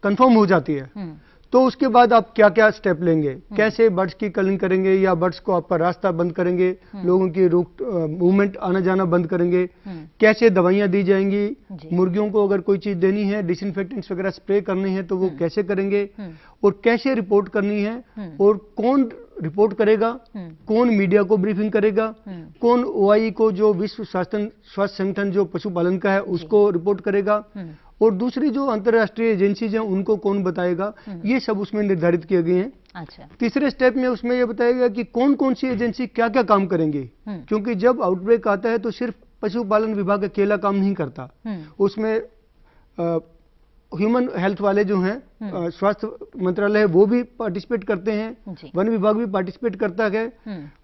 कंफर्म हो जाती है तो उसके बाद आप क्या क्या स्टेप लेंगे, कैसे बर्ड्स की कलिंग करेंगे या बर्ड्स को आपका रास्ता बंद करेंगे, लोगों की मूवमेंट आना जाना बंद करेंगे, कैसे दवाइयां दी जाएंगी, मुर्गियों को अगर कोई चीज देनी है, डिसइंफेक्टेंट्स वगैरह स्प्रे करने हैं तो वो कैसे करेंगे, और कैसे रिपोर्ट करनी है, और कौन रिपोर्ट करेगा, कौन मीडिया को ब्रीफिंग करेगा, कौन ओआई को जो विश्व स्वास्थ्य संगठन जो पशुपालन का है उसको रिपोर्ट करेगा, और दूसरी जो अंतर्राष्ट्रीय एजेंसीज हैं उनको कौन बताएगा, ये सब उसमें निर्धारित किए गए हैं। अच्छा। तीसरे स्टेप में उसमें यह बताया गया कि कौन कौन सी एजेंसी क्या क्या काम करेंगे, क्योंकि जब आउटब्रेक आता है तो सिर्फ पशुपालन विभाग अकेला काम नहीं करता, उसमें ह्यूमन हेल्थ वाले जो हैं, स्वास्थ्य मंत्रालय वो भी पार्टिसिपेट करते हैं, वन विभाग भी पार्टिसिपेट करता है,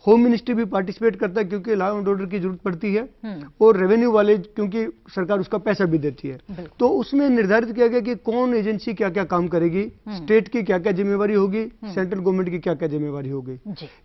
होम मिनिस्ट्री भी पार्टिसिपेट करता है क्योंकि लॉ एंड ऑर्डर की जरूरत पड़ती है, और रेवेन्यू वाले क्योंकि सरकार उसका पैसा भी देती है। तो उसमें निर्धारित किया गया कि कौन एजेंसी क्या क्या काम करेगी, स्टेट की क्या क्या जिम्मेवारी होगी, सेंट्रल गवर्नमेंट की क्या क्या जिम्मेवारी होगी,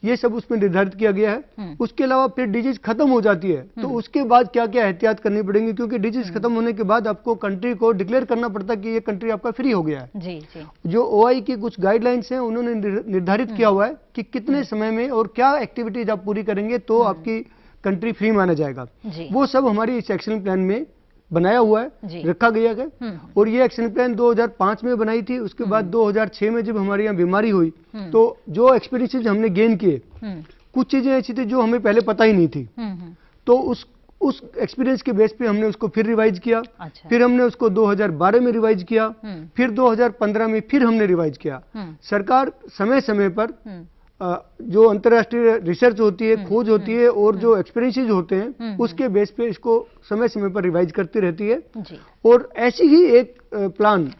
ये सब उसमें निर्धारित किया गया है। उसके अलावा फिर डिजीज खत्म हो जाती है तो उसके बाद क्या क्या एहतियात करनी पड़ेगी, क्योंकि डिजीज खत्म होने के बाद आपको कंट्री को डिक्लेयर करना पड़ता है कि ये कंट्री आपका फ्री हो गया है। जो ओआई की कुछ गाइडलाइंस हैं उन्होंने निर्धारित किया हुआ है कि कितने समय में और क्या एक्टिविटीज आप पूरी करेंगे तो आपकी कंट्री फ्री माना जाएगा। वो सब हमारी इस एक्शन प्लान में बनाया हुआ है, रखा गया है। और ये एक्शन प्लान 2005 में बनाई थी, उसके बाद 2006 में जब हमारे यहाँ बीमारी हुई तो जो एक्सपीरियंसेस हमने गेन किए, कुछ चीजें ऐसी थी जो हमें पहले पता ही नहीं थी, तो उस एक्सपीरियंस के बेस पे हमने उसको फिर रिवाइज किया। अच्छा। फिर हमने उसको 2012 में रिवाइज किया, फिर 2015 में फिर हमने रिवाइज किया। सरकार समय समय पर जो अंतर्राष्ट्रीय रिसर्च होती है, खोज होती है, और जो एक्सपीरियंसेस होते हैं उसके बेस पे इसको समय समय पर रिवाइज करती रहती है। और ऐसी ही एक प्लान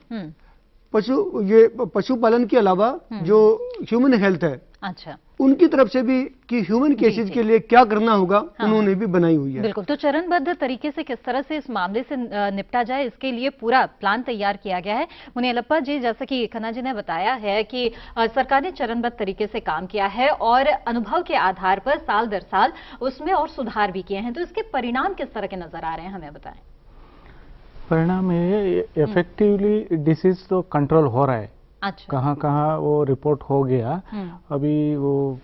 पशुपालन के अलावा जो ह्यूमन हेल्थ है, अच्छा, उनकी तरफ से भी कि ह्यूमन केसेस के लिए क्या करना होगा, उन्होंने भी बनाई हुई है। बिल्कुल। तो चरणबद्ध तरीके से किस तरह से इस मामले से निपटा जाए, इसके लिए पूरा प्लान तैयार किया गया है। मुनियप्पा जी, जैसा कि खन्ना जी ने बताया है कि सरकार ने चरणबद्ध तरीके से काम किया है और अनुभव के आधार पर साल दर साल उसमें और सुधार भी किए हैं, तो इसके परिणाम किस तरह के नजर आ रहे हैं, हमें बताएं। परिणाम इफेक्टिवली डिसीज तो कंट्रोल हो रहा है। अच्छा। कहाँ कहाँ वो रिपोर्ट हो गया, अभी वो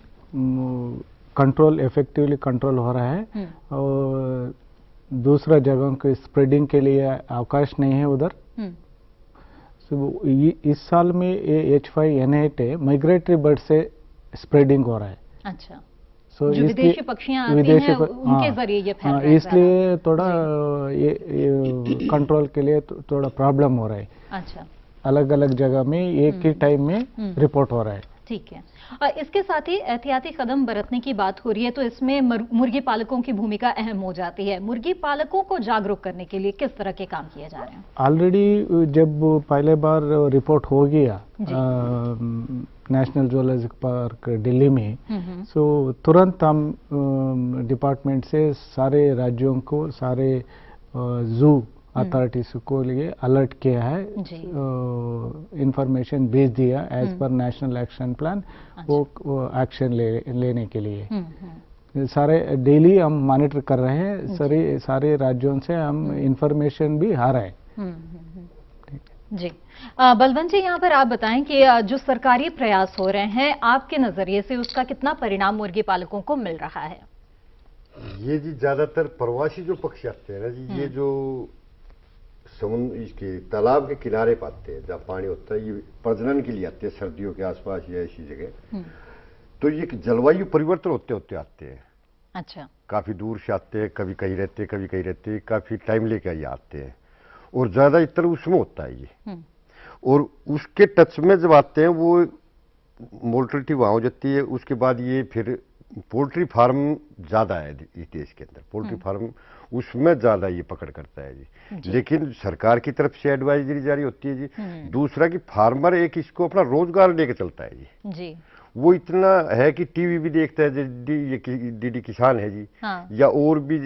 कंट्रोल इफेक्टिवली कंट्रोल हो रहा है, और दूसरा जगहों के स्प्रेडिंग के लिए अवकाश नहीं है उधर। इस साल में ये H5N8 माइग्रेटरी बर्ड से स्प्रेडिंग हो रहा है। अच्छा। जो विदेशी पक्षियां आती हैं उनके जरिए ये फैल रहा है, इसलिए थोड़ा ये कंट्रोल के लिए थोड़ा प्रॉब्लम हो रहा है। अच्छा। अलग अलग जगह में एक ही टाइम में रिपोर्ट हो रहा है। ठीक है। इसके साथ ही एहतियाती कदम बरतने की बात हो रही है, तो इसमें मुर्गी पालकों की भूमिका अहम हो जाती है। मुर्गी पालकों को जागरूक करने के लिए किस तरह के काम किए जा रहे हैं? ऑलरेडी जब पहले बार रिपोर्ट हो गया नेशनल जूलॉजिकल पार्क दिल्ली में, सो तुरंत हम डिपार्टमेंट से सारे राज्यों को, सारे जू अथॉरिटीज को लिए अलर्ट किया है, इंफॉर्मेशन भेज दिया as per national action plan, वो एक्शन लेने के लिए। सारे डेली हम मॉनिटर कर रहे हैं, सारे राज्यों से हम इंफॉर्मेशन भी आ रहा है। जी बलवंत जी, यहाँ पर आप बताएं कि जो सरकारी प्रयास हो रहे हैं, आपके नजरिए से उसका कितना परिणाम मुर्गी पालकों को मिल रहा है? ये जी ज्यादातर प्रवासी जो पक्षी आते हैं ना जी, ये जो समुद्र इसके तालाब के किनारे पाते हैं जहाँ पानी होता है, ये प्रजनन के लिए आते हैं सर्दियों के आसपास या ऐसी जगह। तो ये जलवायु परिवर्तन होते होते आते हैं। अच्छा। काफी दूर से आते हैं, कभी कहीं रहते हैं, कभी कहीं रहते हैं, काफी टाइम लेके ये आते हैं, और ज्यादा इतर उसमें होता है ये। और उसके टच में जब आते हैं वो मोर्टलिटी वहां हो जाती है। उसके बाद ये फिर पोल्ट्री फार्म ज्यादा है इस देश के अंदर, पोल्ट्री फार्म उसमें ज्यादा ये पकड़ करता है जी। लेकिन सरकार की तरफ से एडवाइजरी जारी होती है जी। दूसरा कि फार्मर एक इसको अपना रोजगार लेके चलता है जी। वो इतना है कि टीवी भी देखता है, डीडी किसान है जी, हाँ। या और भी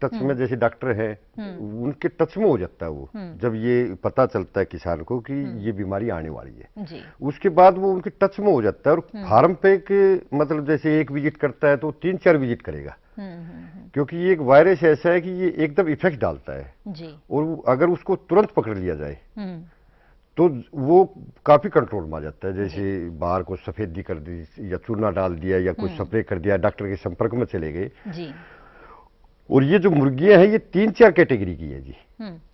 टच में जैसे डॉक्टर हैं, उनके टच में हो जाता है वो, जब ये पता चलता है किसान को कि ये बीमारी आने वाली है जी। उसके बाद वो उनके टच में हो जाता है, और फार्म पे मतलब जैसे एक विजिट करता है तो 3-4 विजिट करेगा, क्योंकि ये एक वायरस ऐसा है कि ये एकदम इफेक्ट डालता है जी। और अगर उसको तुरंत पकड़ लिया जाए तो वो काफी कंट्रोल में आ जाता है। जैसे बाहर को सफेदी कर दी या चूना डाल दिया या कुछ स्प्रे कर दिया, डॉक्टर के संपर्क में चले गए जी। और ये जो मुर्गियां हैं ये 3-4 कैटेगरी की है जी।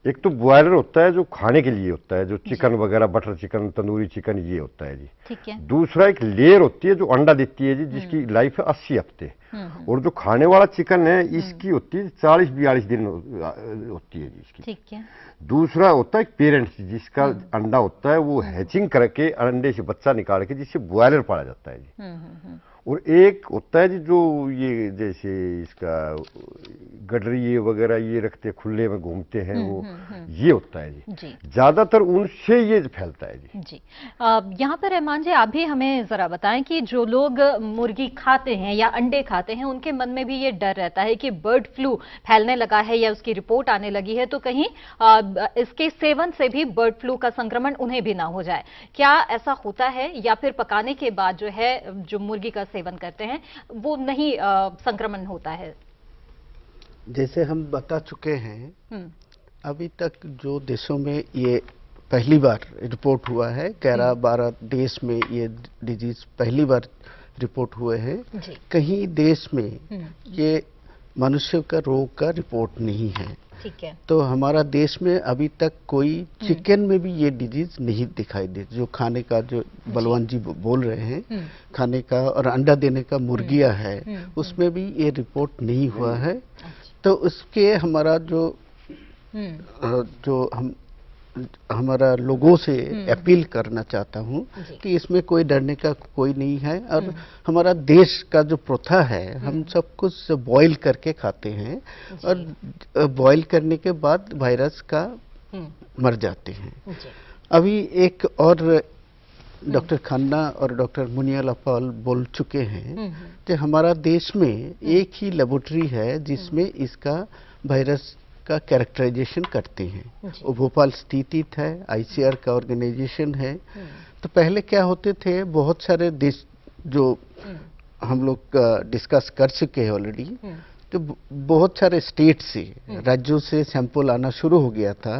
एक तो बॉयलर होता है जो खाने के लिए होता है, जो चिकन वगैरह, बटर चिकन, तंदूरी चिकन, ये होता है जी। ठीक है। दूसरा एक लेयर होती है जो अंडा देती है जी, जिसकी लाइफ है 80 हफ्ते। और जो खाने वाला चिकन है इसकी होती है 40-42 दिन होती है जी इसकी। ठीक है। दूसरा होता है पेरेंट्स, जिसका अंडा होता है वो हैचिंग करके अंडे से बच्चा निकाल के जिससे बॉयलर पाला जाता है जी। और एक होता है जी जो ये जैसे इसका गडरी ये वगैरह ये रखते खुले में घूमते हैं वो, ये होता है जी। ज्यादातर उनसे ये फैलता है जी। यहाँ पर रहमान जी आप भी हमें जरा बताएं कि जो लोग मुर्गी खाते हैं या अंडे खाते हैं उनके मन में भी ये डर रहता है कि बर्ड फ्लू फैलने लगा है या उसकी रिपोर्ट आने लगी है, तो कहीं इसके सेवन से भी बर्ड फ्लू का संक्रमण उन्हें भी ना हो जाए। क्या ऐसा होता है, या फिर पकाने के बाद जो है जो मुर्गी का सेवन करते हैं वो नहीं संक्रमण होता है? जैसे हम बता चुके हैं, अभी तक जो देशों में ये पहली बार रिपोर्ट हुआ है, 11-12 देश में ये डिजीज पहली बार रिपोर्ट हुए हैं। कहीं देश में ये मनुष्य का रोग का रिपोर्ट नहीं है। ठीक है। तो हमारा देश में अभी तक कोई चिकन में भी ये डिजीज नहीं दिखाई दे, जो खाने का, जो बलवान जी बोल रहे हैं, खाने का और अंडा देने का मुर्गियां है, उसमें भी ये रिपोर्ट नहीं हुआ है। तो उसके हमारा हमारा लोगों से अपील करना चाहता हूँ कि इसमें कोई डरने का कोई नहीं है। और हमारा देश का जो प्रथा है, हम सब कुछ बॉईल करके खाते हैं और बॉईल करने के बाद वायरस का मर जाते हैं। अभी एक और डॉक्टर खन्ना और डॉक्टर मुनियालापाल बोल चुके हैं कि हमारा देश में एक ही लेबोरेटरी है जिसमें इसका वायरस का कैरेक्टराइजेशन करते हैं, वो भोपाल स्थित है, आईसीआर का ऑर्गेनाइजेशन है। तो पहले क्या होते थे, बहुत सारे देश जो हम लोग डिस्कस कर चुके हैं ऑलरेडी, तो बहुत सारे स्टेट से, राज्यों से सैंपल आना शुरू हो गया था,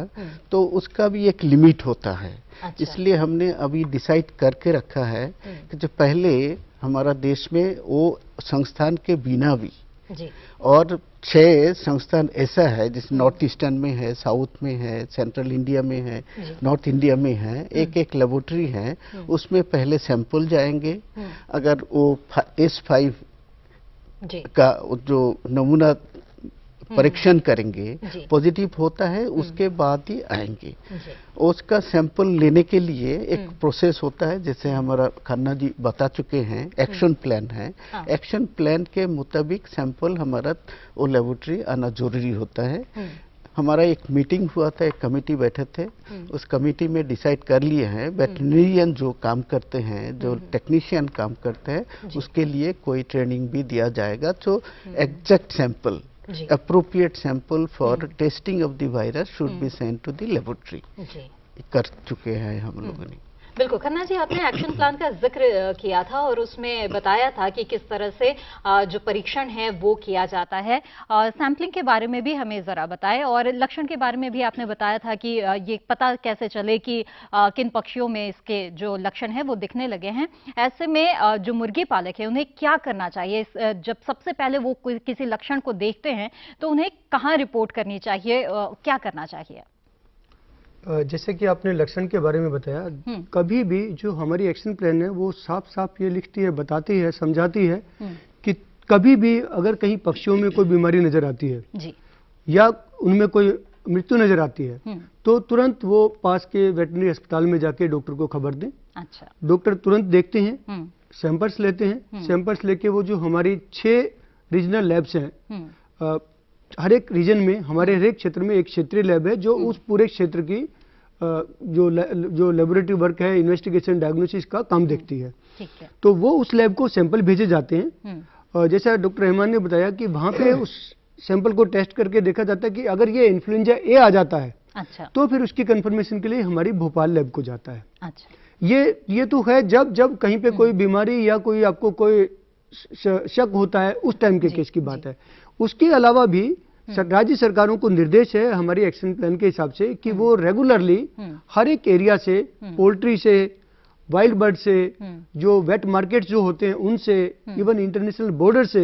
तो उसका भी एक लिमिट होता है। अच्छा। इसलिए हमने अभी डिसाइड करके रखा है कि जो पहले हमारा देश में वो संस्थान के बिना भी जी। और 6 संस्थान ऐसा है जिसमें नॉर्थ ईस्टर्न में है, साउथ में है, सेंट्रल इंडिया में है, नॉर्थ इंडिया में है, एक लेबोरेटरी है, उसमें पहले सैंपल जाएंगे। अगर वो S5 का जो नमूना परीक्षण करेंगे पॉजिटिव होता है, उसके बाद ही आएंगे। उसका सैंपल लेने के लिए एक प्रोसेस होता है, जैसे हमारा खन्ना जी बता चुके हैं, एक्शन प्लान है। एक्शन प्लान के मुताबिक सैंपल हमारा वो लेबोरेटरी आना जरूरी होता है। हमारा एक मीटिंग हुआ था, एक कमेटी बैठे थे, उस कमेटी में डिसाइड कर लिए हैं वेटरनरियन जो काम करते हैं, जो टेक्नीशियन काम करते हैं, उसके लिए कोई ट्रेनिंग भी दिया जाएगा। तो exact sample, appropriate sample for testing of the virus should be sent to the laboratory। कर चुके हैं हम लोगों ने। बिल्कुल खन्ना जी, आपने एक्शन प्लान का जिक्र किया था और उसमें बताया था कि किस तरह से जो परीक्षण है वो किया जाता है। सैंपलिंग के बारे में भी हमें जरा बताएं, और लक्षण के बारे में भी आपने बताया था कि ये पता कैसे चले कि किन पक्षियों में इसके जो लक्षण है वो दिखने लगे हैं। ऐसे में जो मुर्गी पालक है उन्हें क्या करना चाहिए? जब सबसे पहले वो किसी लक्षण को देखते हैं तो उन्हें कहाँ रिपोर्ट करनी चाहिए, क्या करना चाहिए? जैसे कि आपने लक्षण के बारे में बताया, कभी भी जो हमारी एक्शन प्लान है वो साफ साफ ये लिखती है, बताती है, समझाती है कि कभी भी अगर कहीं पक्षियों में कोई बीमारी नजर आती है जी। या उनमें कोई मृत्यु नजर आती है तो तुरंत वो पास के वेटरनरी अस्पताल में जाके डॉक्टर को खबर दें। अच्छा। डॉक्टर तुरंत देखते हैं, सैंपल्स लेते हैं, सैंपल्स लेके वो जो हमारी 6 रीजनल लैब्स हैं, हर एक रीजन में, हमारे हर एक क्षेत्र में एक क्षेत्रीय लैब है जो उस पूरे क्षेत्र की जो लेबोरेटरी वर्क है, इन्वेस्टिगेशन डायग्नोसिस का काम देखती है। ठीक है। तो वो उस लैब को सैंपल भेजे जाते हैं। जैसा डॉक्टर रहमान ने बताया कि वहां पे उस सैंपल को टेस्ट करके देखा जाता है कि अगर ये इन्फ्लुएंजा ए आ जाता है, अच्छा, तो फिर उसकी कंफर्मेशन के लिए हमारी भोपाल लैब को जाता है। अच्छा, ये तो है जब कहीं पे कोई बीमारी या कोई आपको कोई शक होता है, उस टाइम के केस की बात है। उसके अलावा भी राज्य सरकारों को निर्देश है हमारी एक्शन प्लान के हिसाब से कि वो रेगुलरली हर एक एरिया से, पोल्ट्री से, वाइल्ड बर्ड से, जो वेट मार्केट जो होते हैं उनसे, इवन इंटरनेशनल बॉर्डर से,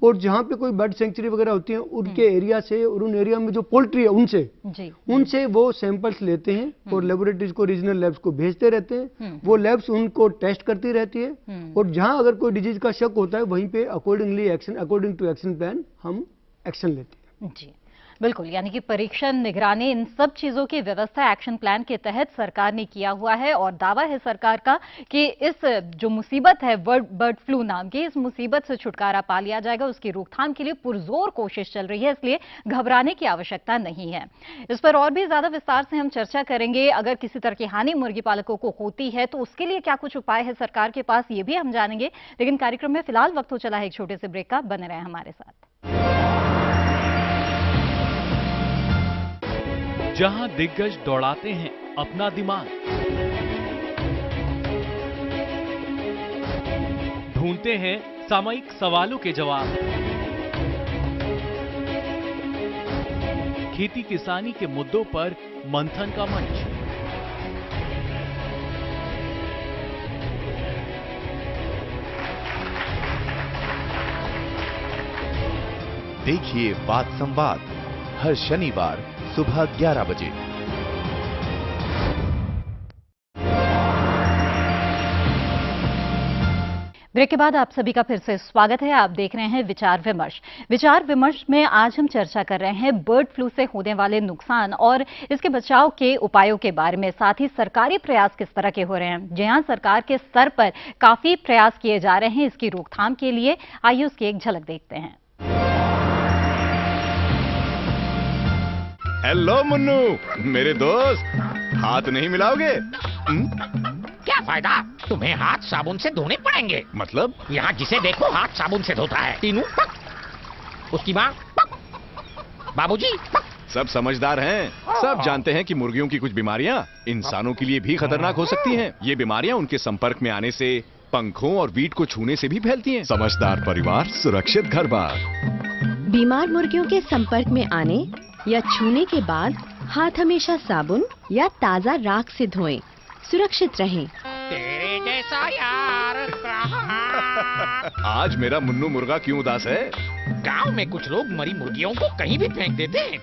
और जहां पे कोई बर्ड सेंचुरी वगैरह होती है उनके एरिया से, और उन एरिया में जो पोल्ट्री है उनसे वो सैंपल्स लेते हैं और लेबोरेटरीज को, रीजनल लैब्स को भेजते रहते हैं। वो लैब्स उनको टेस्ट करती रहती है, और जहां अगर कोई डिजीज का शक होता है वहीं पे अकॉर्डिंग टू एक्शन प्लान हम एक्शन लेते हैं। जी बिल्कुल, यानी कि परीक्षण, निगरानी, इन सब चीजों की व्यवस्था एक्शन प्लान के तहत सरकार ने किया हुआ है। और दावा है सरकार का कि इस जो मुसीबत है बर्ड फ्लू नाम की, इस मुसीबत से छुटकारा पा लिया जाएगा। उसकी रोकथाम के लिए पुरजोर कोशिश चल रही है, इसलिए घबराने की आवश्यकता नहीं है। इस पर और भी ज्यादा विस्तार से हम चर्चा करेंगे। अगर किसी तरह की हानि मुर्गी पालकों को होती है तो उसके लिए क्या कुछ उपाय है सरकार के पास, ये भी हम जानेंगे। लेकिन कार्यक्रम में फिलहाल वक्त हो चला है एक छोटे से ब्रेक का। बने रहे हमारे साथ। जहां दिग्गज दौड़ाते हैं अपना दिमाग, ढूंढते हैं सामयिक सवालों के जवाब, खेती किसानी के मुद्दों पर मंथन का मंच, देखिए वाद संवाद हर शनिवार सुबह 11 बजे। ब्रेक के बाद आप सभी का फिर से स्वागत है। आप देख रहे हैं विचार विमर्श। विचार विमर्श में आज हम चर्चा कर रहे हैं बर्ड फ्लू से होने वाले नुकसान और इसके बचाव के उपायों के बारे में। साथ ही सरकारी प्रयास किस तरह के हो रहे हैं। जी हां, सरकार के स्तर पर काफी प्रयास किए जा रहे हैं इसकी रोकथाम के लिए। आइए उसकी एक झलक देखते हैं। हेलो मुन्नू, मेरे दोस्त, हाथ नहीं मिलाओगे? क्या फायदा, तुम्हें हाथ साबुन से धोने पड़ेंगे। मतलब? यहाँ जिसे देखो हाथ साबुन से धोता है। तीनू पक, उसकी माँ पक, बाबूजी पक। सब समझदार हैं, सब जानते हैं कि मुर्गियों की कुछ बीमारियाँ इंसानों के लिए भी खतरनाक हो सकती हैं। ये बीमारियाँ उनके संपर्क में आने से, पंखों और वीट को छूने से भी फैलती हैं। समझदार परिवार, सुरक्षित घर बार। बीमार मुर्गियों के संपर्क में आने या छूने के बाद हाथ हमेशा साबुन या ताज़ा राख से धोएं, सुरक्षित रहें। तेरे जैसा यार कहाँ? आज मेरा मुन्नू मुर्गा क्यों उदास है? गांव में कुछ लोग मरी मुर्गियों को कहीं भी फेंक देते हैं।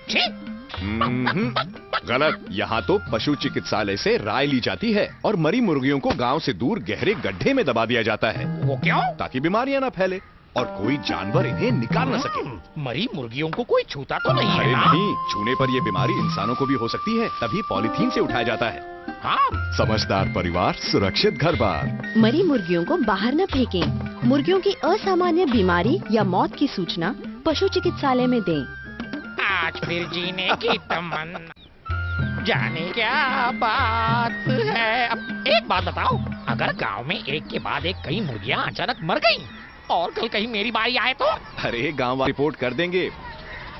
गलत। यहाँ तो पशु चिकित्सालय से राय ली जाती है और मरी मुर्गियों को गांव से दूर गहरे गड्ढे में दबा दिया जाता है। वो क्यों? ताकि बीमारियां न फैले और कोई जानवर इन्हें निकाल न सके। मरी मुर्गियों को कोई छूता तो नहीं है? अरे नहीं, छूने पर यह बीमारी इंसानों को भी हो सकती है, तभी पॉलीथीन से उठाया जाता है। हाँ। समझदार परिवार, सुरक्षित घर बार। मरी मुर्गियों को बाहर न फेंकें। मुर्गियों की असामान्य बीमारी या मौत की सूचना पशु चिकित्सालय में दें। आज फिर जीने की तमन्ना, जाने क्या बात है। अब एक बात बताओ, अगर गांव में एक के बाद एक कई मुर्गियां अचानक मर गईं और कल कहीं मेरी बारी आए तो? अरे गांव रिपोर्ट कर देंगे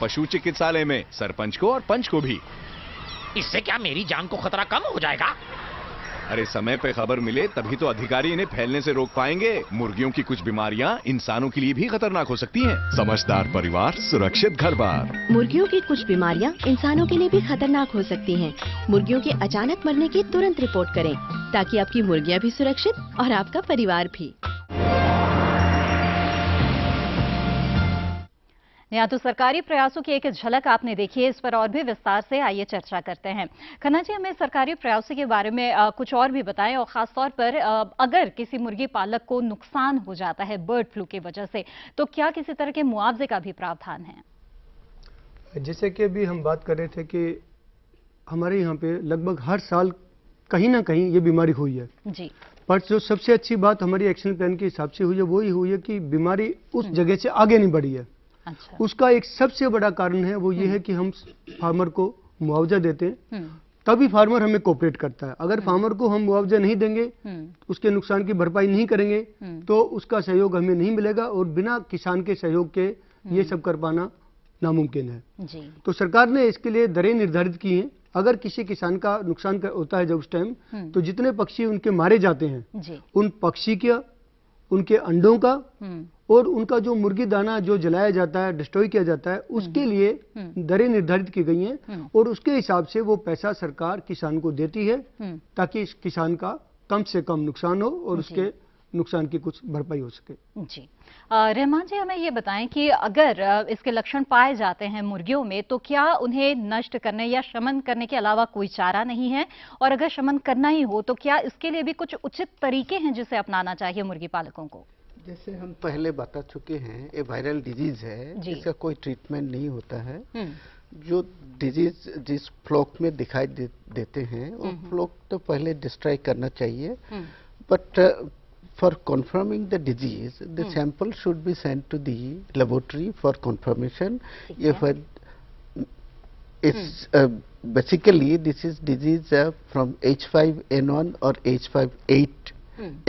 पशु चिकित्सालय में, सरपंच को और पंच को भी। इससे क्या मेरी जान को खतरा कम हो जाएगा? अरे समय पे खबर मिले तभी तो अधिकारी इन्हें फैलने से रोक पाएंगे। मुर्गियों की कुछ बीमारियां इंसानों के लिए भी खतरनाक हो सकती हैं। समझदार परिवार, सुरक्षित घर बार। मुर्गियों की कुछ बीमारियां इंसानों के लिए भी खतरनाक हो सकती हैं। मुर्गियों के अचानक मरने की तुरंत रिपोर्ट करें ताकि आपकी मुर्गियां भी सुरक्षित और आपका परिवार भी। यहाँ तो सरकारी प्रयासों की एक झलक आपने देखी है। इस पर और भी विस्तार से आइए चर्चा करते हैं। खन्ना जी, हमें सरकारी प्रयासों के बारे में कुछ और भी बताएं और खास तौर पर अगर किसी मुर्गी पालक को नुकसान हो जाता है बर्ड फ्लू की वजह से, तो क्या किसी तरह के मुआवजे का भी प्रावधान है? जैसे कि अभी हम बात कर रहे थे कि हमारे यहाँ पे लगभग हर साल कहीं ना कहीं ये बीमारी हुई है जी। पर जो सबसे अच्छी बात हमारी एक्शन प्लान के हिसाब से हुई है वो ही हुई है कि बीमारी उस जगह से आगे नहीं बढ़ी है। उसका एक सबसे बड़ा कारण है वो ये है कि हम फार्मर को मुआवजा देते हैं तभी फार्मर हमें कोऑपरेट करता है। अगर फार्मर को हम मुआवजा नहीं देंगे, उसके नुकसान की भरपाई नहीं करेंगे, तो उसका सहयोग हमें नहीं मिलेगा और बिना किसान के सहयोग के ये सब कर पाना नामुमकिन है जी। तो सरकार ने इसके लिए दरें निर्धारित की हैं। अगर किसी किसान का नुकसान होता है जब उस टाइम, तो जितने पक्षी उनके मारे जाते हैं जी। उन पक्षी का, उनके अंडों का और उनका जो मुर्गी दाना जो जलाया जाता है, डिस्ट्रॉय किया जाता है, उसके लिए दरें निर्धारित की गई हैं और उसके हिसाब से वो पैसा सरकार किसान को देती है ताकि इस किसान का कम से कम नुकसान हो और उसके नुकसान की कुछ भरपाई हो सके जी। रहमान जी, हमें ये बताएं कि अगर इसके लक्षण पाए जाते हैं मुर्गियों में, तो क्या उन्हें नष्ट करने या शमन करने के अलावा कोई चारा नहीं है? और अगर शमन करना ही हो तो क्या इसके लिए भी कुछ उचित तरीके हैं जिसे अपनाना चाहिए मुर्गी पालकों को? जैसे हम पहले बता चुके हैं, ये वायरल डिजीज है, इसका कोई ट्रीटमेंट नहीं होता है। जो डिजीज जिस फ्लॉक में दिखाई देते हैं वो फ्लॉक तो पहले डिस्ट्रॉय करना चाहिए, but for confirming the disease, the sample should be sent to the laboratory for confirmation. If it's basically this is disease from H5N1 or H5N8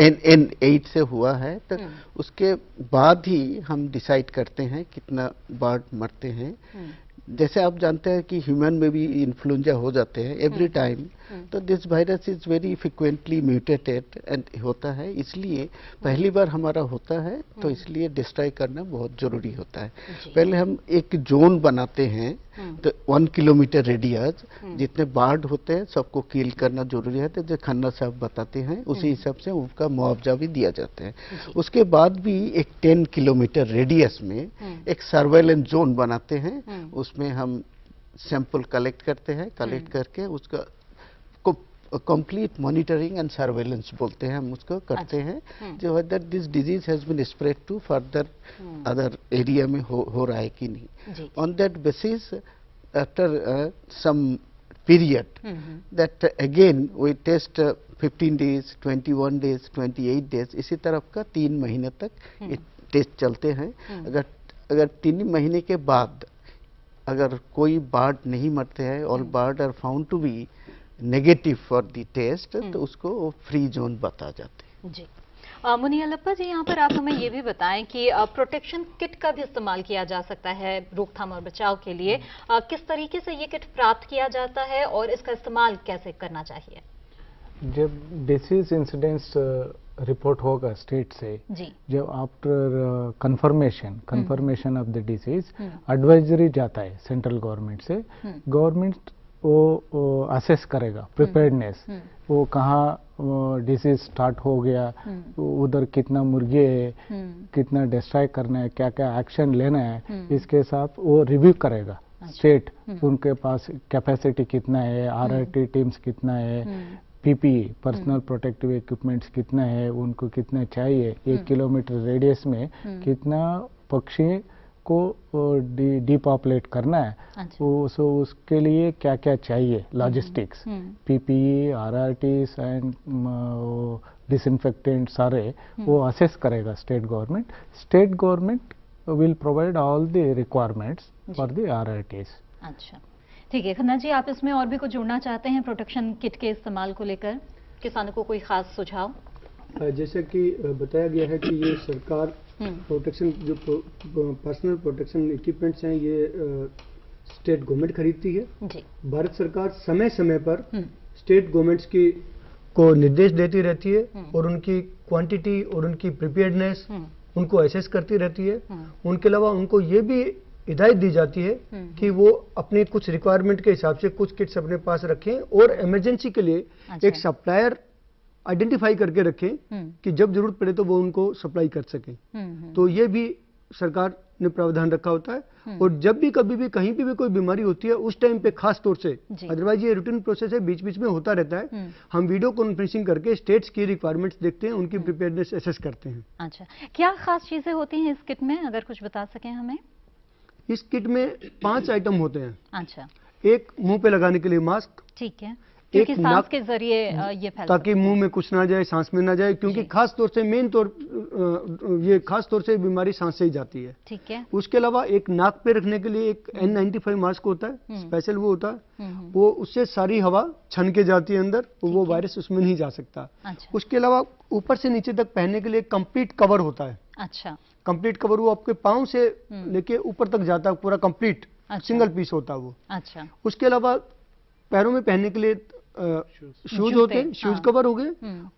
N8 से हुआ है, तो उसके बाद ही हम डिसाइड करते हैं कितना बर्ड मरते हैं। जैसे आप जानते हैं कि ह्यूमन में भी इन्फ्लुएंजा हो जाते हैं एवरी टाइम, तो this virus is very frequently mutated and होता है, इसलिए पहली बार हमारा होता है तो इसलिए डिस्ट्रॉय करना बहुत जरूरी होता है। पहले हम एक जोन बनाते हैं, तो 1 किलोमीटर रेडियस जितने बार्ड होते हैं सबको किल करना जरूरी है, तो जो खन्ना साहब बताते हैं उसी हिसाब से उनका मुआवजा भी दिया जाता है। उसके बाद भी एक 10 किलोमीटर रेडियस में एक सर्वेलेंस जोन बनाते हैं, उसमें हम सैंपल कलेक्ट करते हैं, कलेक्ट करके उसका कंप्लीट मॉनिटरिंग एंड सर्वेलेंस बोलते हैं, हम उसको करते हैं जो whether this disease has been spread to further other area में हो रहा है कि नहीं। On that basis after some period that again we test 15 days, 21 days, 28 days, इसी तरह का 3 महीने तक ये टेस्ट चलते हैं। अगर 3 महीने के बाद अगर कोई बार्ड नहीं मरते हैं, all bird are found to be negative for the test, तो उसको फ्री जोन बता जाते हैं जी। मुनियल्लप्पा जी, यहाँ पर आप हमें ये भी बताएं कि प्रोटेक्शन किट का भी इस्तेमाल किया जा सकता है रोकथाम और बचाव के लिए। किस तरीके से ये किट प्राप्त किया जाता है और इसका इस्तेमाल कैसे करना चाहिए? जब डिसीज इंसिडेंट्स रिपोर्ट होगा स्टेट से जी, जब after confirmation of the disease advisory जाता है सेंट्रल गवर्नमेंट से, गवर्नमेंट वो असेस करेगा प्रिपेयर्डनेस, वो कहाँ डिसीज स्टार्ट हो गया, उधर कितना मुर्गे है, कितना डिस्ट्रॉय करना है, क्या क्या एक्शन लेना है, इसके साथ वो रिव्यू करेगा स्टेट, उनके पास कैपेसिटी कितना है, आरआरटी टीम्स कितना है, पीपीई पर्सनल प्रोटेक्टिव इक्विपमेंट्स कितना है, उनको कितना चाहिए, 1 किलोमीटर रेडियस में कितना पक्षी को डिपॉपुलेट करना है, सो उसके लिए क्या क्या चाहिए, logistics, PPE, RRTs and disinfectant सारे वो असेस करेगा state government. State government will provide all the requirements for the RRTs. अच्छा, ठीक है। खन्ना जी, आप इसमें और भी कुछ जोड़ना चाहते हैं प्रोटेक्शन किट के इस्तेमाल को लेकर? किसानों को कोई खास सुझाव? जैसा कि बताया गया है कि ये सरकार प्रोटेक्शन जो पर्सनल प्रोटेक्शन इक्विपमेंट्स हैं ये स्टेट गवर्नमेंट खरीदती है जी। भारत सरकार समय समय पर स्टेट गवर्नमेंट्स की को निर्देश देती रहती है और उनकी क्वांटिटी और उनकी प्रिपेयर्डनेस उनको असेस करती रहती है। उनके अलावा उनको ये भी हिदायत दी जाती है कि वो अपनी कुछ रिक्वायरमेंट के हिसाब से कुछ किट्स अपने पास रखें और इमरजेंसी के लिए एक सप्लायर आइडेंटिफाई करके रखें कि जब जरूरत पड़े तो वो उनको सप्लाई कर सकें। तो ये भी सरकार ने प्रावधान रखा होता है और जब भी कभी भी कहीं भी कोई बीमारी होती है उस टाइम पे खास तौर से, अदरवाइज ये रूटीन प्रोसेस है, बीच बीच में होता रहता है, हम वीडियो कॉन्फ्रेंसिंग करके स्टेट्स की रिक्वायरमेंट्स देखते हैं, उनकी प्रिपेयर्डनेस असेस करते हैं। अच्छा, क्या खास चीजें होती हैं इस किट में, अगर कुछ बता सकें हमें? इस किट में 5 आइटम होते हैं। अच्छा, एक मुंह पे लगाने के लिए मास्क, ठीक है, क्योंकि सांस के जरिए ये फैलता, ताकि मुंह में कुछ ना जाए, सांस में ना जाए, क्योंकि खास तौर से ये खास तौर से बीमारी सांस से ही जाती है। ठीक है। उसके अलावा एक नाक पे रखने के लिए एक N95 मास्क होता है, स्पेशल वो होता है, वो उससे सारी हवा छन के जाती है अंदर, वो वायरस उसमें नहीं जा सकता। अच्छा। उसके अलावा ऊपर से नीचे तक पहनने के लिए कंप्लीट कवर होता है। अच्छा। कंप्लीट कवर वो आपके पाँव से लेके ऊपर तक जाता है, पूरा कंप्लीट सिंगल पीस होता है वो। अच्छा। उसके अलावा पैरों में पहनने के लिए शूज होते हैं, शूज कवर हो गए,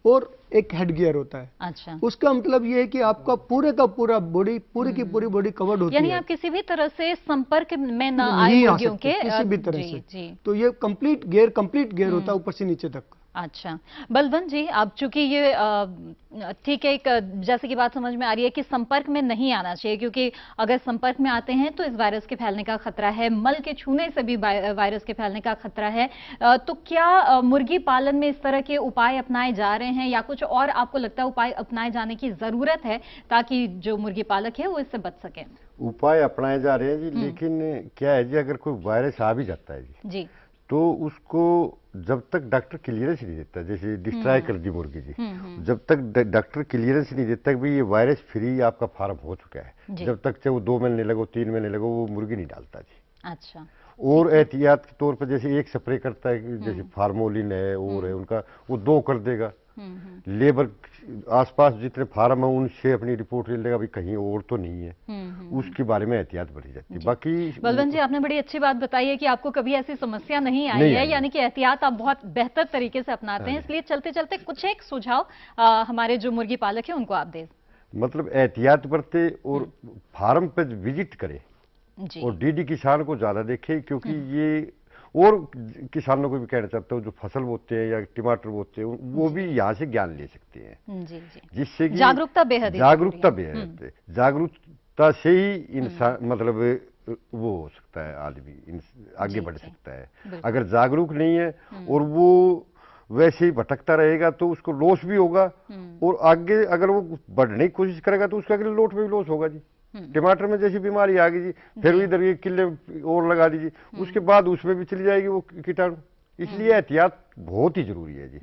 और एक हेड गियर होता है। अच्छा। उसका मतलब ये है कि आपका पूरे का पूरा बॉडी, पूरी की पूरी बॉडी कवर्ड होती है, यानी आप किसी भी तरह से संपर्क में ना आए मुर्गियों के, किसी भी तरह जी, से। जी। तो ये कंप्लीट गियर होता है ऊपर से नीचे तक। अच्छा बलवंत जी, अब चूंकि ये ठीक है, एक जैसे की बात समझ में आ रही है कि संपर्क में नहीं आना चाहिए, क्योंकि अगर संपर्क में आते हैं तो इस वायरस के फैलने का खतरा है, मल के छूने से भी वायरस के फैलने का खतरा है। तो क्या मुर्गी पालन में इस तरह के उपाय अपनाए जा रहे हैं, या कुछ और आपको लगता है उपाय अपनाए जाने की जरूरत है ताकि जो मुर्गी पालक है वो इससे बच सके? उपाय अपनाए जा रहे हैं जी, लेकिन क्या है जी, अगर कोई वायरस आ भी जाता है जी, तो उसको जब तक डॉक्टर क्लियरेंस नहीं देता, जैसे डिस्ट्रॉय कर दी मुर्गी जी, जब तक डॉक्टर क्लियरेंस नहीं देता कि भाई ये वायरस फ्री आपका फार्म हो चुका है, जब तक चाहे वो 2 महीने लगो 3 महीने लगो, वो मुर्गी नहीं डालता जी। अच्छा। और एहतियात के तौर पर जैसे एक स्प्रे करता है, जैसे फार्मोलिन है और है उनका, वो 2 कर देगा। लेबर आसपास जितने फार्म है उनसे अपनी रिपोर्ट ले लेगा, भाई कहीं और तो नहीं है, उसके बारे में एहतियात बढ़ी जाती है। बाकी बलवंत जी, आपने बड़ी अच्छी बात बताई है कि आपको कभी ऐसी समस्या नहीं आई है, यानी कि एहतियात आप बहुत बेहतर तरीके से अपनाते हैं। इसलिए चलते चलते कुछ एक सुझाव हमारे जो मुर्गी पालक है उनको आप दें। मतलब एहतियात बरते और फार्म पे विजिट करे और डीडी किसान को ज्यादा देखे, क्योंकि ये और किसानों को भी कहना चाहता हूँ जो फसल बोते हैं या टमाटर बोते हैं वो भी यहाँ से ज्ञान ले सकते हैं, जी जी, जिससे कि जागरूकता बेहद है। जागरूकता से ही इंसान मतलब वो हो सकता है, आदमी आगे बढ़ सकता है। अगर जागरूक नहीं है और वो वैसे ही भटकता रहेगा तो उसको लॉस भी होगा, और आगे अगर वो बढ़ने की कोशिश करेगा तो उसका अगले लोट में भी लॉस होगा जी। टमाटर में जैसी बीमारी आ गई जी, फिर इधर ये किले और लगा दीजिए, उसके बाद उसमें भी चली जाएगी वो कीटाणु। इसलिए एहतियात बहुत ही जरूरी है जी।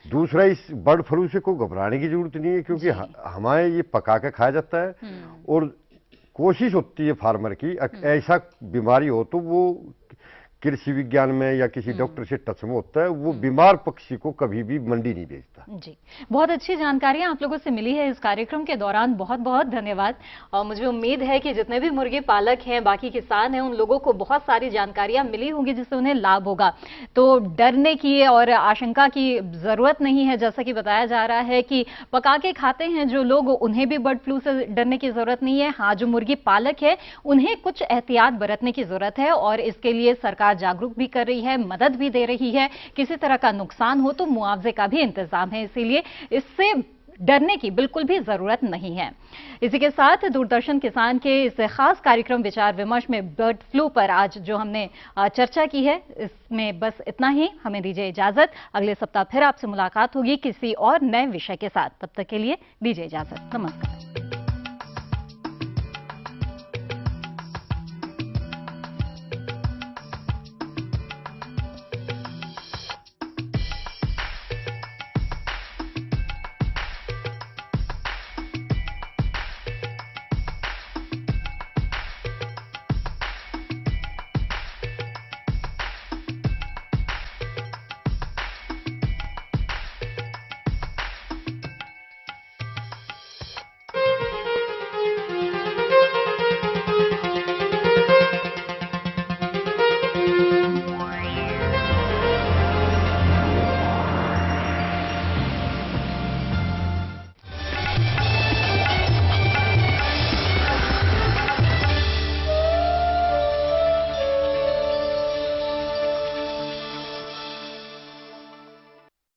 दूसरा, इस बर्ड फ्लू से कोई घबराने की जरूरत नहीं है, क्योंकि हमारे ये पका के खाया जाता है, और कोशिश होती है फार्मर की ऐसा बीमारी हो तो वो कृषि विज्ञान में या किसी डॉक्टर से टच में होता है, वो बीमार पक्षी को कभी भी मंडी नहीं भेजता। जी, बहुत अच्छी जानकारियां आप लोगों से मिली है इस कार्यक्रम के दौरान, बहुत बहुत धन्यवाद। और मुझे उम्मीद है कि जितने भी मुर्गी पालक हैं, बाकी किसान हैं, उन लोगों को बहुत सारी जानकारियां मिली होंगी जिससे उन्हें लाभ होगा। तो डरने की और आशंका की जरूरत नहीं है। जैसा कि बताया जा रहा है कि पका के खाते हैं जो लोग, उन्हें भी बर्ड फ्लू से डरने की जरूरत नहीं है। हाँ, जो मुर्गी पालक है उन्हें कुछ एहतियात बरतने की जरूरत है, और इसके लिए सरकार जागरूक भी कर रही है, मदद भी दे रही है। किसी तरह का नुकसान हो तो मुआवजे का भी इंतजाम है, इसीलिए इससे डरने की बिल्कुल भी जरूरत नहीं है। इसी के साथ दूरदर्शन किसान के इस खास कार्यक्रम विचार विमर्श में बर्ड फ्लू पर आज जो हमने चर्चा की है, इसमें बस इतना ही। हमें दीजिए इजाजत, अगले सप्ताह फिर आपसे मुलाकात होगी किसी और नए विषय के साथ। तब तक के लिए दीजिए इजाजत, नमस्कार।